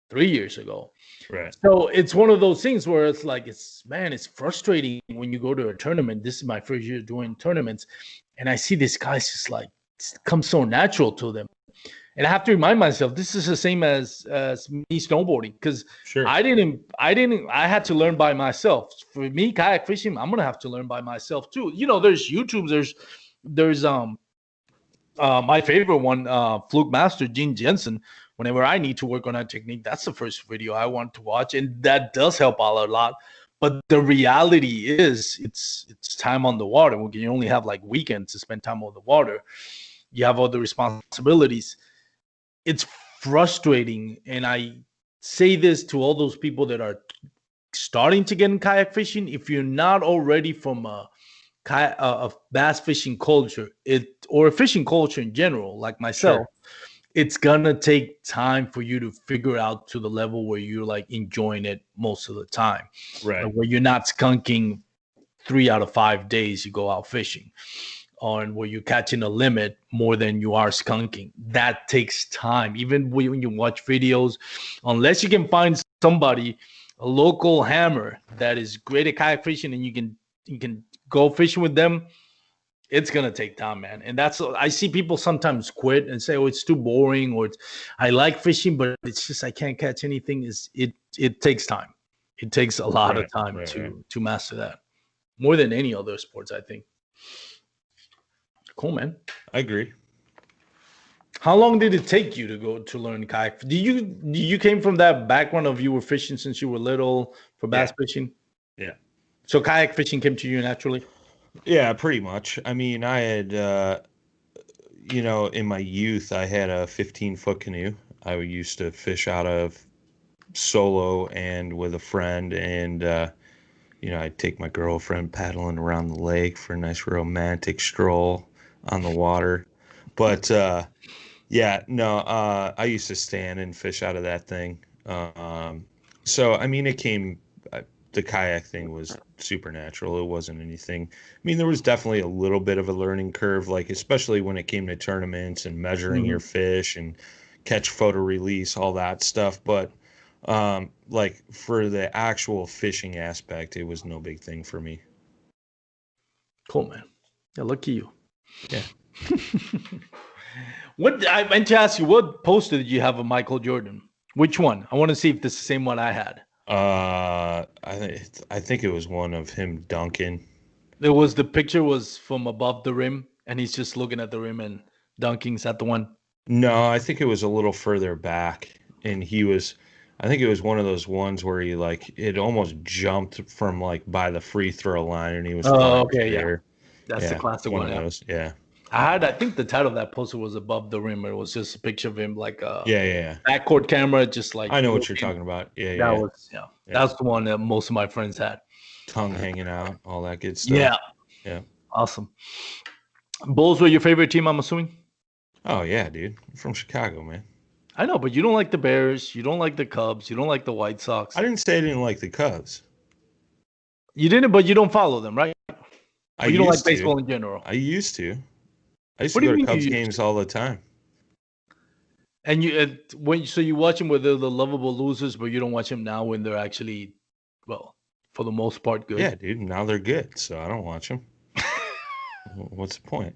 3 years ago. Right. So it's one of those things where it's like, it's frustrating when you go to a tournament. This is my first year doing tournaments, and I see these guys just like, it comes so natural to them. And I have to remind myself, this is the same as me snowboarding, because I had to learn by myself. For me, kayak fishing, I'm gonna have to learn by myself too. There's YouTube, there's my favorite one, Fluke Master Gene Jensen. Whenever I need to work on that technique, that's the first video I want to watch, and that does help out a lot. But the reality is, it's time on the water. You only have like weekends to spend time on the water. You have other responsibilities. It's frustrating, and I say this to all those people that are starting to get in kayak fishing. If you're not already from a bass fishing culture, or a fishing culture in general, like myself, it's gonna take time for you to figure out to the level where you're like enjoying it most of the time, right? Where you're not skunking 3 out of 5 days you go out fishing on where you're catching a limit more than you are skunking. That takes time. Even when you watch videos, unless you can find somebody, a local hammer that is great at kayak fishing, and you can go fishing with them, it's gonna take time, man. And that's, I see people sometimes quit and say, "Oh, it's too boring," or "I like fishing, but it's just I can't catch anything." It takes time. It takes a lot of time to master that, more than any other sports, I think. Cool, man. I agree. How long did it take you to learn kayak? Do you came from that background of you were fishing since you were little for bass fishing? Yeah. So kayak fishing came to you naturally? Yeah, pretty much. I mean, I had, in my youth, I had a 15-foot canoe. I used to fish out of solo and with a friend, and I'd take my girlfriend paddling around the lake for a nice romantic stroll on the water. But I used to stand and fish out of that thing. So I mean, the kayak thing was supernatural. It wasn't anything. I mean, there was definitely a little bit of a learning curve, like especially when it came to tournaments and measuring your fish and catch, photo, release, all that stuff. But like for the actual fishing aspect, it was no big thing for me. Cool, man. Yeah, lucky you. Yeah. What I meant to ask you, what poster did you have of Michael Jordan? Which one? I want to see if this is the same one I had. I think it was one of him dunking. The picture was from above the rim, and he's just looking at the rim and dunking. Is that the one? No, I think it was a little further back, and I think it was one of those ones where he it almost jumped from by the free throw line, and he was there. That's the classic one. Of those. Yeah. I think the title of that poster was Above the Rim. It was just a picture of him backcourt camera, just I know what you're talking about. That's the one that most of my friends had. Tongue hanging out, all that good stuff. Yeah. Awesome. Bulls were your favorite team, I'm assuming? Oh yeah, dude. I'm from Chicago, man. I know, but you don't like the Bears, you don't like the Cubs, you don't like the White Sox. I didn't say I didn't like the Cubs. You didn't, but you don't follow them, right? You don't like baseball in general. I used to. I used to go to Cubs games all the time. And you watch them when they're the lovable losers, but you don't watch them now when they're actually, well, for the most part, good. Yeah, dude. Now they're good, so I don't watch them. What's the point?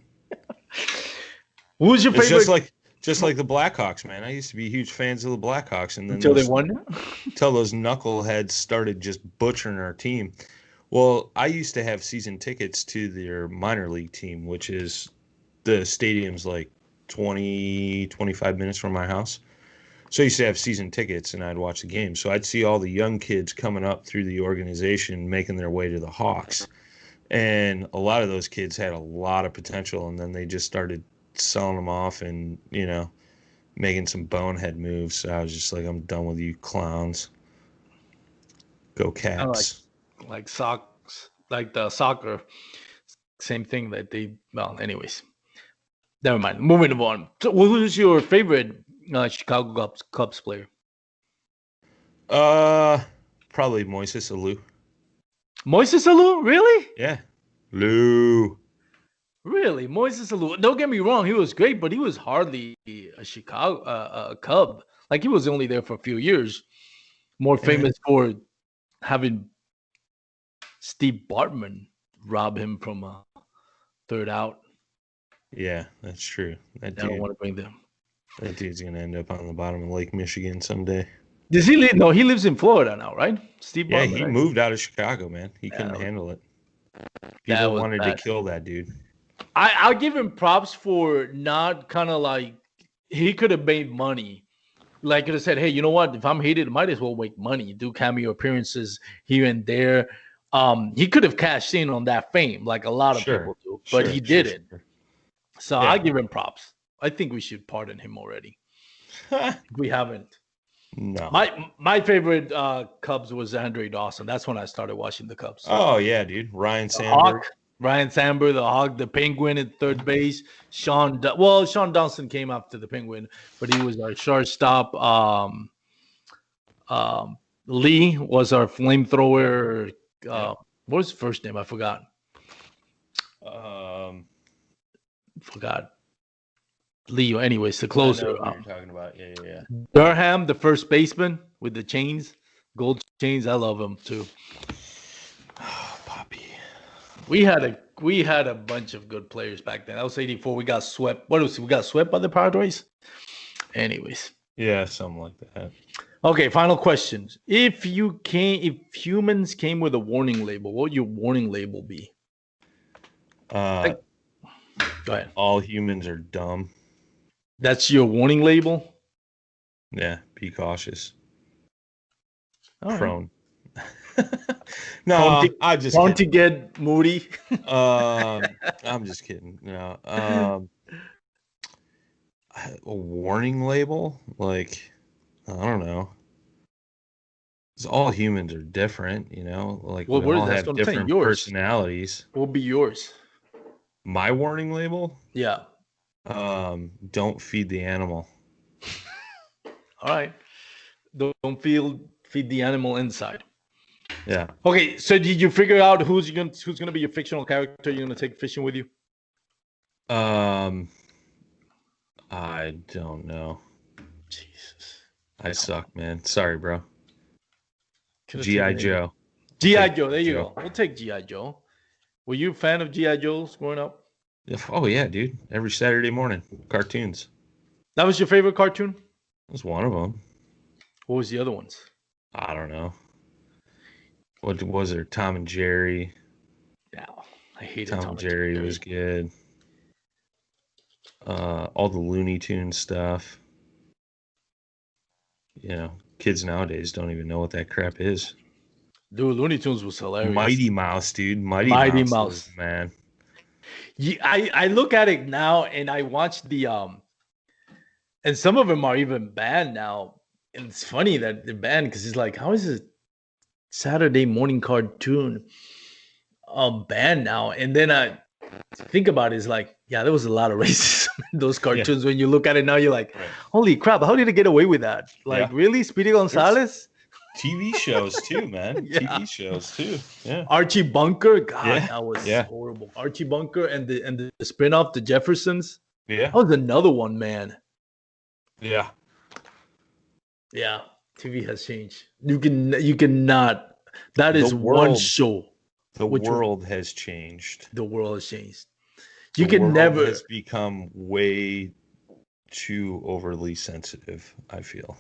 Who's your favorite? It's just like the Blackhawks, man. I used to be huge fans of the Blackhawks, and then until they won, until those knuckleheads started just butchering our team. Well, I used to have season tickets to their minor league team, which is the stadium's 20, 25 minutes from my house. So I used to have season tickets, and I'd watch the game. So I'd see all the young kids coming up through the organization, making their way to the Hawks. And a lot of those kids had a lot of potential, and then they just started selling them off and, making some bonehead moves. So I was just like, I'm done with you clowns. Go Cats. Like socks, like the soccer, same thing that they, well, anyways. Never mind. Moving on. So who's your favorite Chicago Cubs player? Probably Moises Alou. Moises Alou? Really? Yeah. Lou. Really? Moises Alou. Don't get me wrong. He was great, but he was hardly a Chicago Cub. He was only there for a few years. More famous for having Steve Bartman rob him from a third out. Yeah, that's true. I don't want to bring them. That dude's gonna end up on the bottom of Lake Michigan someday. Does he live? No, he lives in Florida now, right? Steve Bartman. Yeah, he moved out of Chicago, man. He couldn't handle it. People wanted to kill that dude. I'll give him props for not he could have made money. Could have said, hey, you know what? If I'm hated, I might as well make money. Do cameo appearances here and there. He could have cashed in on that fame like a lot of people do, but he didn't. So I give him props. I think we should pardon him already. We haven't. No. My favorite Cubs was Andre Dawson. That's when I started watching the Cubs. Oh yeah, dude. Ryan Sandberg. Ryan Sandberg, the Hawk, the Penguin at third base. Sean Dawson came after the Penguin, but he was our shortstop. Lee was our flamethrower. What was his first name? I forgot. Forgot. Leo. Anyways, the closer. I know who you're talking about. Yeah. Durham, the first baseman with the chains, gold chains. I love him too. Oh, Poppy. We had a bunch of good players back then. That was 84. We got swept. We got swept by the Padres? Anyways. Yeah, something like that. Okay, final questions. If humans came with a warning label, what would your warning label be? Go ahead. All humans are dumb. That's your warning label? Yeah, be cautious. All Prone. No, I'm just kidding. To get moody. I'm just kidding. No. A warning label? Like, I don't know. Because all humans are different, you know? Like, we all have different personalities. What would be yours? My warning label? Yeah. Don't feed the animal. All right. Don't feed the animal inside. Yeah. Okay, so did you figure out who's gonna be your fictional character you're gonna take fishing with you? I don't know. Jesus. I suck, man. Sorry, bro. G.I. Joe. G.I. Joe, there you go. We'll take G.I. Joe. Were you a fan of G.I. Joe's growing up? Oh, yeah, dude. Every Saturday morning. Cartoons. That was your favorite cartoon? That was one of them. What was the other ones? I don't know. What was there? Tom and Jerry. Yeah, I hated Tom and Jerry. Was good. All the Looney Tunes stuff. You know, kids nowadays don't even know what that crap is. Dude, Looney Tunes was hilarious. Mighty Mouse, dude. Mighty Mouse. Man. Yeah, I look at it now and I watch the and some of them are even banned now. And it's funny that they're banned because it's like, how is a Saturday morning cartoon banned now? And then I think about it, it's like, yeah, there was a lot of racism in those cartoons. Yeah. When you look at it now, you're like, holy crap, how did it get away with that? Like, really? Speedy Gonzalez? TV shows too, man. Yeah. TV shows too. Yeah. Archie Bunker, God, that was horrible. Archie Bunker and the spin-off, the Jeffersons. Yeah. That was another one, man. Yeah. Yeah. TV has changed. You cannot. That is one show. The world has changed. The world has changed. You can never. Has become way too overly sensitive, I feel.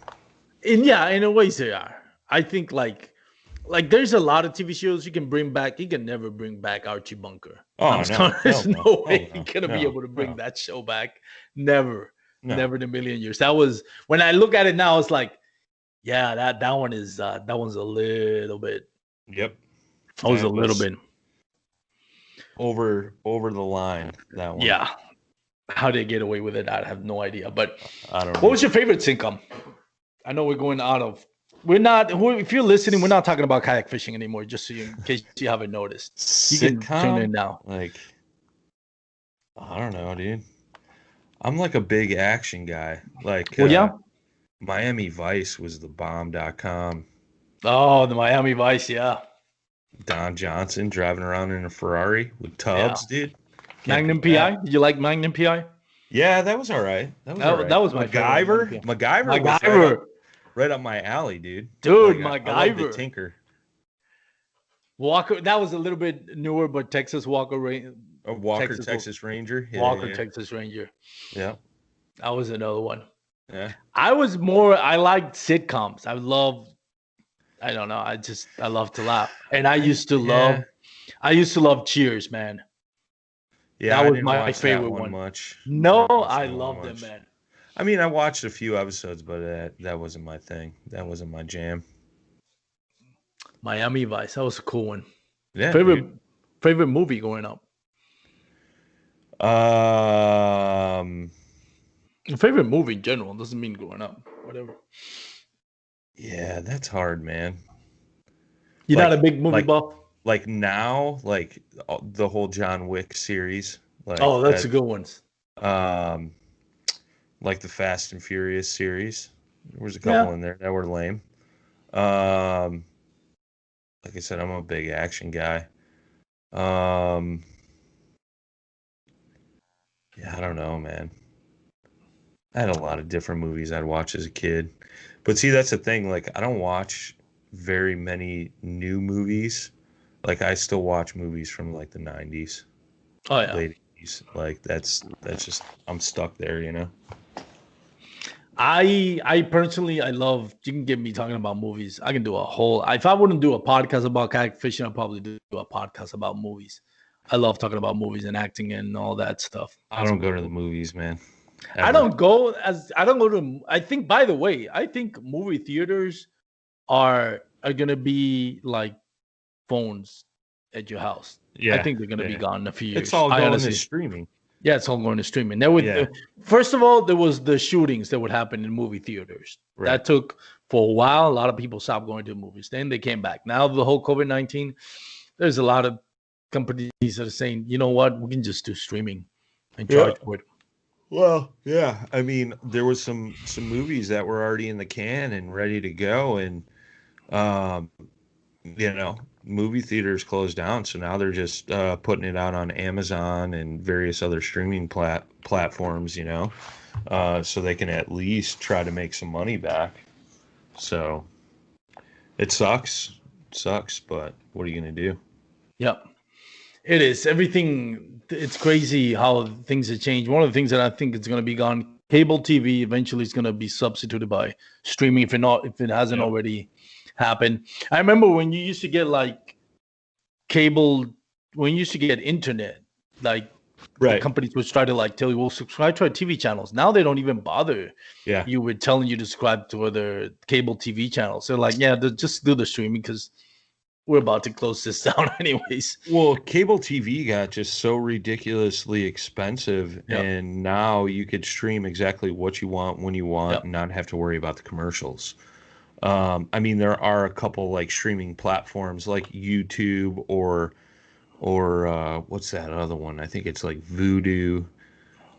And yeah, in a ways they are. I think like there's a lot of TV shows you can bring back. You can never bring back Archie Bunker. Oh, no. There's no way you're going to be able to bring that show back. Never. No. Never in a million years. That was, when I look at it now, it's like, yeah, that one is, that one's a little bit. Yep. That was a little bit. Over the line, that one. Yeah. How did they get away with it? I have no idea. But I don't know. What was your favorite sitcom? I know we're going out of. We're not. If you're listening, we're not talking about kayak fishing anymore. Just so in case you haven't noticed, you can tune in now. Like, I don't know, dude. I'm like a big action guy. Like, Miami Vice was the bomb.com. Oh, the Miami Vice, yeah. Don Johnson driving around in a Ferrari with tubs, dude. Magnum PI? Did you like Magnum PI? Yeah, that was all right. That was my MacGyver. MacGyver. Right up my alley, dude. Dude, like, MacGyver. I love the Tinker. Walker, that was a little bit newer, but Texas Walker Texas Ranger. Yeah, Texas Ranger. Yeah. That was another one. Yeah. I liked sitcoms. I love to laugh. And I used to love Cheers, man. Yeah, that was my favorite one. Much. No, I love them, man. I mean, I watched a few episodes, but that wasn't my thing. That wasn't my jam. Miami Vice, that was a cool one. Yeah. Favorite movie growing up? Favorite movie in general doesn't mean growing up. Whatever. Yeah, that's hard, man. You're not a big movie buff? Like now, like the whole John Wick series. Like, that's a good one. Like the Fast and Furious series. There was a couple in there that were lame. Like I said, I'm a big action guy. Um, yeah, I don't know, man. I had a lot of different movies I'd watch as a kid. But see, that's the thing. Like, I don't watch very many new movies. Like, I still watch movies from like the 90s, Oh yeah. late 80s. Like, that's just, I'm stuck there, you know? I personally, I love, you can get me talking about movies. I can do a whole, if I wouldn't do a podcast about kayak fishing, I'd probably do a podcast about movies. I love talking about movies and acting and all that stuff. I don't go to the movies, man. I Ever. don't go to, I think, by the way, I think movie theaters are gonna be like phones at your house. Yeah. I think they're gonna be gone in a few years. It's all going to streaming. Yeah, it's all going to streaming. There would, first of all, there was the shootings that would happen in movie theaters. Right. That took for a while. A lot of people stopped going to movies. Then they came back. Now the whole COVID-19, there's a lot of companies that are saying, you know what, we can just do streaming and charge for it. Well, yeah. I mean, there was some movies that were already in the can and ready to go, and you know, movie theaters closed down, so now they're just putting it out on Amazon and various other streaming platforms, you know, so they can at least try to make some money back. So it sucks, but what are you going to do? Yep. It is. Everything, it's crazy how things have changed. One of the things that I think is going to be gone, cable TV eventually is going to be substituted by streaming if it hasn't already happened. I remember when you used to get like cable, when you used to get internet, like the companies would try to like tell you, well, subscribe to our TV channels. Now they don't even bother you with telling you to subscribe to other cable TV channels. They're like, yeah, just do the streaming because we're about to close this down anyways. Well, cable TV got just so ridiculously expensive, and now you could stream exactly what you want when you want and not have to worry about the commercials. I mean, there are a couple like streaming platforms like YouTube or what's that other one? I think it's like Vudu,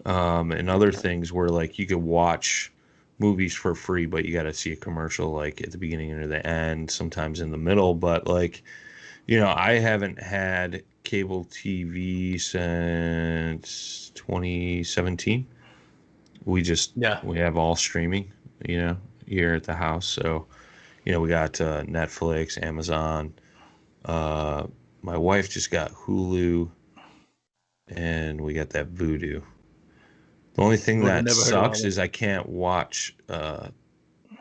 and other things where like you could watch movies for free, but you got to see a commercial like at the beginning or the end, sometimes in the middle. But like, you know, I haven't had cable TV since 2017. We have all streaming, you know, here at the house. So, you know, we got Netflix, Amazon. My wife just got Hulu, and we got that Vudu. The only thing that sucks is I can't watch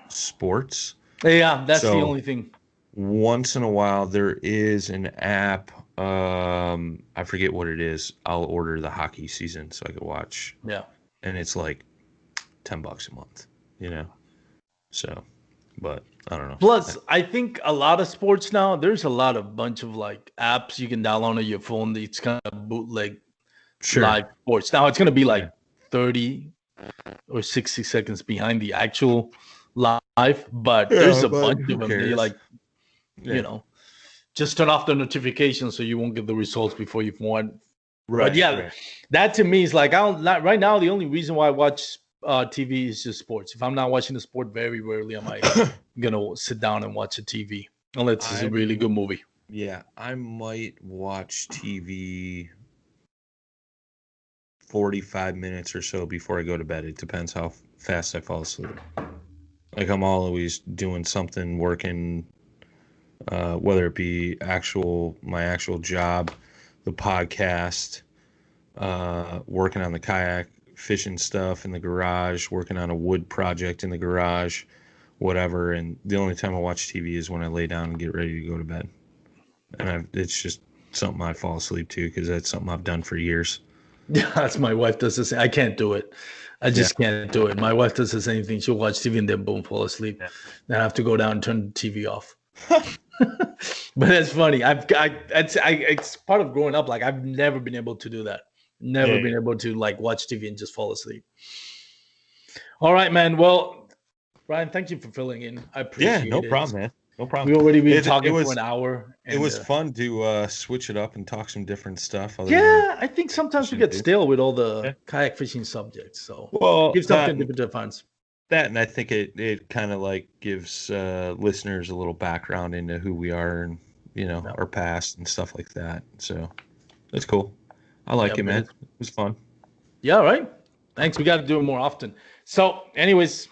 sports. Yeah, that's the only thing. Once in a while, there is an app. I forget what it is. I'll order the hockey season so I can watch. Yeah. And it's like $10 a month, you know? So, but I don't know. Plus, I think a lot of sports now, there's a lot of bunch of like apps you can download on your phone. It's kind of bootleg live sports. Now it's going to be like 30 or 60 seconds behind the actual live, but there's a bunch of them. They're like, you know, just turn off the notifications so you won't get the results before you've won. But that to me is like, right now, the only reason why I watch TV is just sports. If I'm not watching the sport, very rarely am I gonna sit down and watch a TV unless it's a really good movie. Yeah, I might watch TV 45 minutes or so before I go to bed. It depends how fast I fall asleep. Like I'm always doing something, working, whether it be my actual job, the podcast, working on the kayak fishing stuff in the garage, working on a wood project in the garage, whatever. And the only time I watch TV is when I lay down and get ready to go to bed. And it's just something I fall asleep to because that's something I've done for years. Yeah, that's my wife does the same. I can't do it. I just can't do it. My wife does the same thing. She'll watch TV and then boom, fall asleep. Yeah. Then I have to go down and turn the TV off. But it's funny. It's part of growing up. Like I've never been able to do that. Never been able to like watch TV and just fall asleep. All right, man. Well, Brian, thank you for filling in. I appreciate it. Yeah, no problem, man. No problem. We already been talking for an hour. It was fun to switch it up and talk some different stuff. I think sometimes we get stale with all the kayak fishing subjects. So give something different to fans. That, and I think it kind of like gives listeners a little background into who we are and are passed and stuff like that. So that's cool. I like it, man. It was fun. Yeah, right. Thanks. We got to do it more often. So, anyways,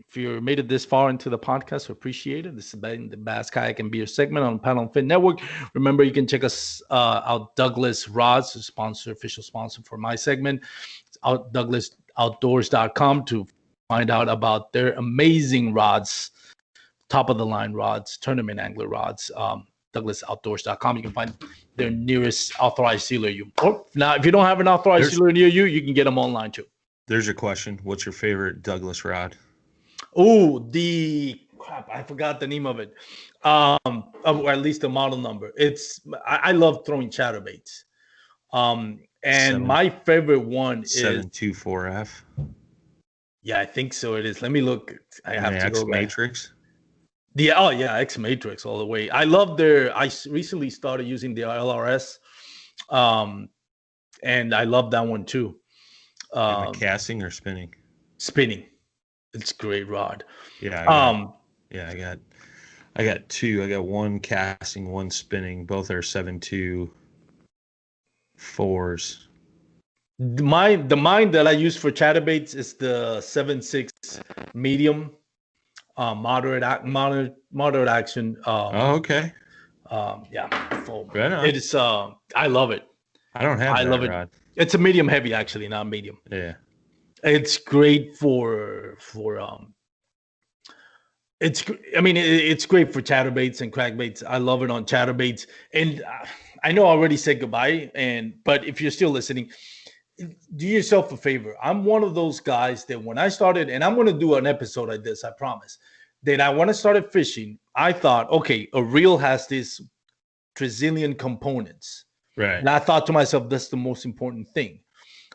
if you made it this far into the podcast, we appreciate it. This has been the Bass Kayak and Beer segment on Paddle and Fin Network. Remember, you can check us out, Douglas Rods, official sponsor for my segment. It's out DouglasOutdoors.com to find out about their amazing rods, top of the line rods, tournament angler rods. DouglasOutdoors.com. You can find their nearest authorized sealer. Now, if you don't have an authorized sealer near you, you can get them online too. There's your question. What's your favorite Douglas rod? Oh, I forgot the name of it. Or at least the model number. I love throwing chatterbaits. My favorite one is 724F. Yeah, I think so. It is. Let me look. I have to go Matrix. X Matrix all the way. I recently started using the LRS, and I love that one too. Casting or spinning? Spinning. It's a great rod. Yeah. I got two. I got one casting, one spinning. Both are 7.24s. The mine that I use for chatterbaits is the 7.6 medium, moderate action. Okay. Foam. Right on. It is. I love it. I don't have. I love it. It's a medium heavy, actually, not medium. Yeah. It's great for it's great for chatterbaits and crankbaits. I love it on chatterbaits. And I know I already said goodbye, but if you're still listening, do yourself a favor. I'm one of those guys that when I started, and I'm going to do an episode like this, I promise, that when I started fishing, I thought, okay, a reel has these trillion components. Right. And I thought to myself, that's the most important thing.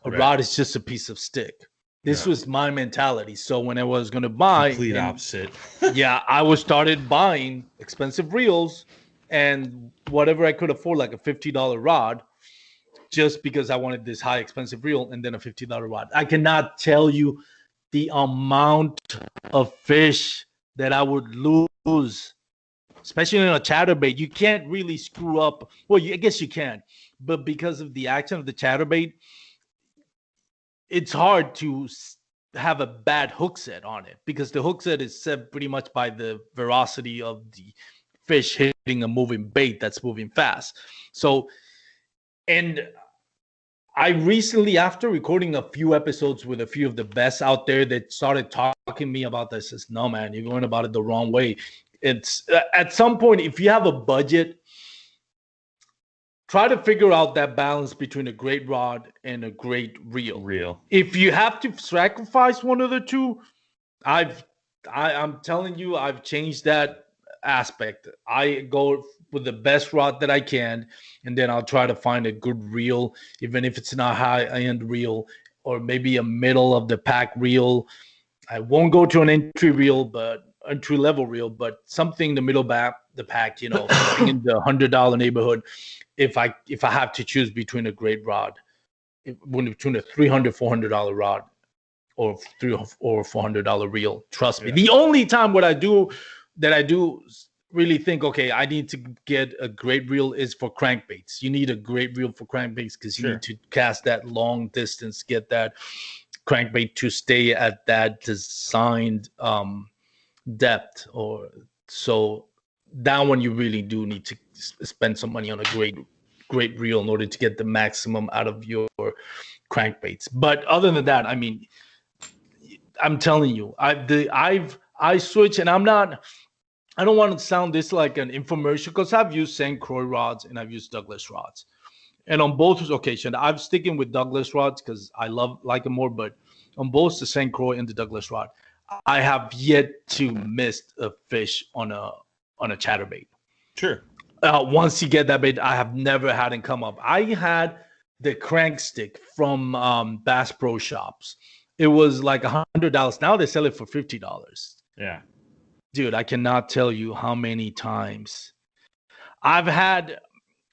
A rod is just a piece of stick. This was my mentality. So when I was going to buy, complete opposite. I started buying expensive reels and whatever I could afford, like a $50 rod, just because I wanted this high expensive reel and then a $50 rod. I cannot tell you the amount of fish that I would lose, especially in a chatterbait. You can't really screw up. Well, I guess you can, but because of the action of the chatterbait, it's hard to have a bad hook set on it because the hook set is set pretty much by the velocity of the fish hitting a moving bait that's moving fast. So, and I recently, after recording a few episodes with a few of the best out there that started talking to me about this, says, no, man, you're going about it the wrong way. It's at some point, if you have a budget, try to figure out that balance between a great rod and a great reel. If you have to sacrifice one of the two, I'm telling you, I've changed that aspect. I go with the best rod that I can, and then I'll try to find a good reel, even if it's not high-end reel or maybe a middle of the pack reel. I won't go to an entry-level reel, but something in the middle the pack, something in the $100 neighborhood. If I have to choose between a great rod, between a $300, $400 rod or $400 reel, trust me. The only time I do really think, okay, I need to get a great reel is for crankbaits. You need a great reel for crankbaits because you need to cast that long distance, get that crankbait to stay at that designed depth. Or so that one you really do need to spend some money on a great reel in order to get the maximum out of your crankbaits. But other than that, I mean, I'm telling you, I switch, and I don't want to sound this like an infomercial because I've used St. Croix rods and I've used Douglas rods. And on both occasions, I'm sticking with Douglas rods because I like them more. But on both the St. Croix and the Douglas rod, I have yet to miss a fish on a chatterbait. Sure. Once you get that bait, I have never had it come up. I had the crank stick from Bass Pro Shops. It was like $100. Now they sell it for $50. Yeah. Dude, I cannot tell you how many times I've had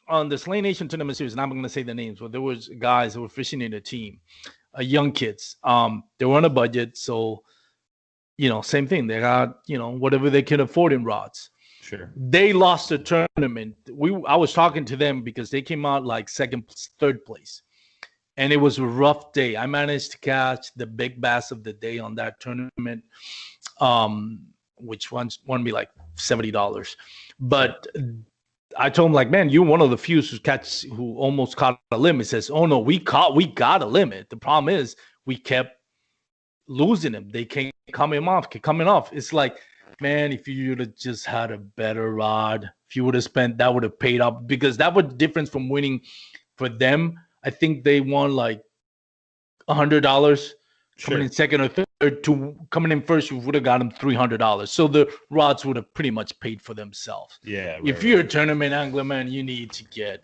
on the Slay Nation Tournament Series, and I'm going to say the names, but there was guys that were fishing in a team, young kids. They were on a budget, so, same thing. They got, whatever they can afford in rods. Sure. They lost the tournament. I was talking to them because they came out like third place. And it was a rough day. I managed to catch the big bass of the day on that tournament, which won me like $70. But I told him, like, man, you're one of the few who almost caught a limit. He says, oh no, we got a limit. The problem is we kept losing them. They kept coming off. It's like, man, if you would have just had a better rod, if you would have spent, that would have paid off, because that was the difference from winning for them. I think they won like $100 coming in second or third. To coming in first, you would have got them $300. So the rods would have pretty much paid for themselves. Yeah. If you're a tournament angler, man, you need to get.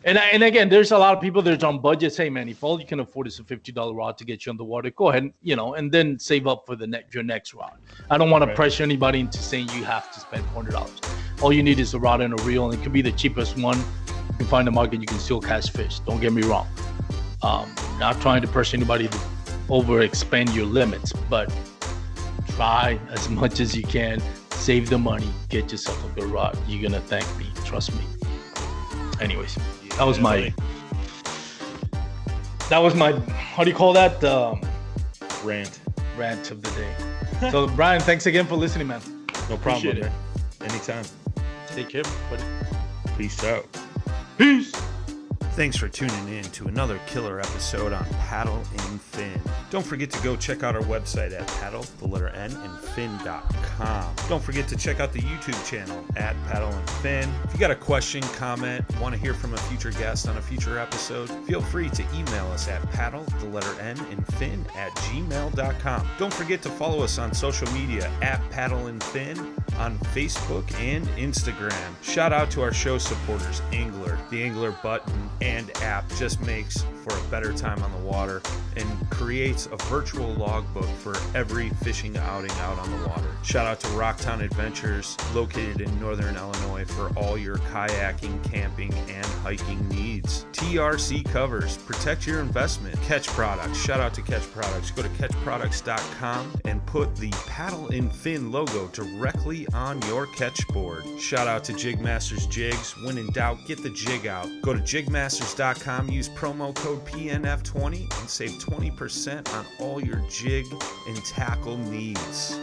And again, there's a lot of people that's on budget. Say, man, if all you can afford is a $50 rod to get you on the water, go ahead, and then save up for your next rod. I don't want to pressure anybody into saying you have to spend $400. All you need is a rod and a reel, and it could be the cheapest one. You can find the market, you can still catch fish. Don't get me wrong. Not trying to pressure anybody to overexpand your limits, but try as much as you can. Save the money. Get yourself a good rod. You're going to thank me. Trust me. Anyways, that was my, how do you call that? Rant of the day. So, Brian, thanks again for listening, man. No problem, man. Anytime. Take care, buddy. Peace out. Peace. Thanks for tuning in to another killer episode on Paddle and Fin. Don't forget to go check out our website at paddle_n_and_fin.com. Don't forget to check out the YouTube channel at Paddle and Fin. If you got a question, comment, want to hear from a future guest on a future episode, feel free to email us at paddle_n_and_fin@gmail.com. Don't forget to follow us on social media at Paddle and Fin on Facebook and Instagram. Shout out to our show supporters, Angler. The Angler button and app just makes for a better time on the water and creates a virtual logbook for every fishing outing out on the water. Shout out to Rocktown Adventures, located in Northern Illinois, for all your kayaking, camping, and hiking needs. TRC Covers, protect your investment. Ketch Products, shout out to Ketch Products. Go to ketchproducts.com and put the Paddle and Fin logo directly on your catch board. Shout out to JigMasters Jigs. When in doubt, get the jig out. Go to JigMasters.com, use promo code PNF20 and save 20% on all your jig and tackle needs.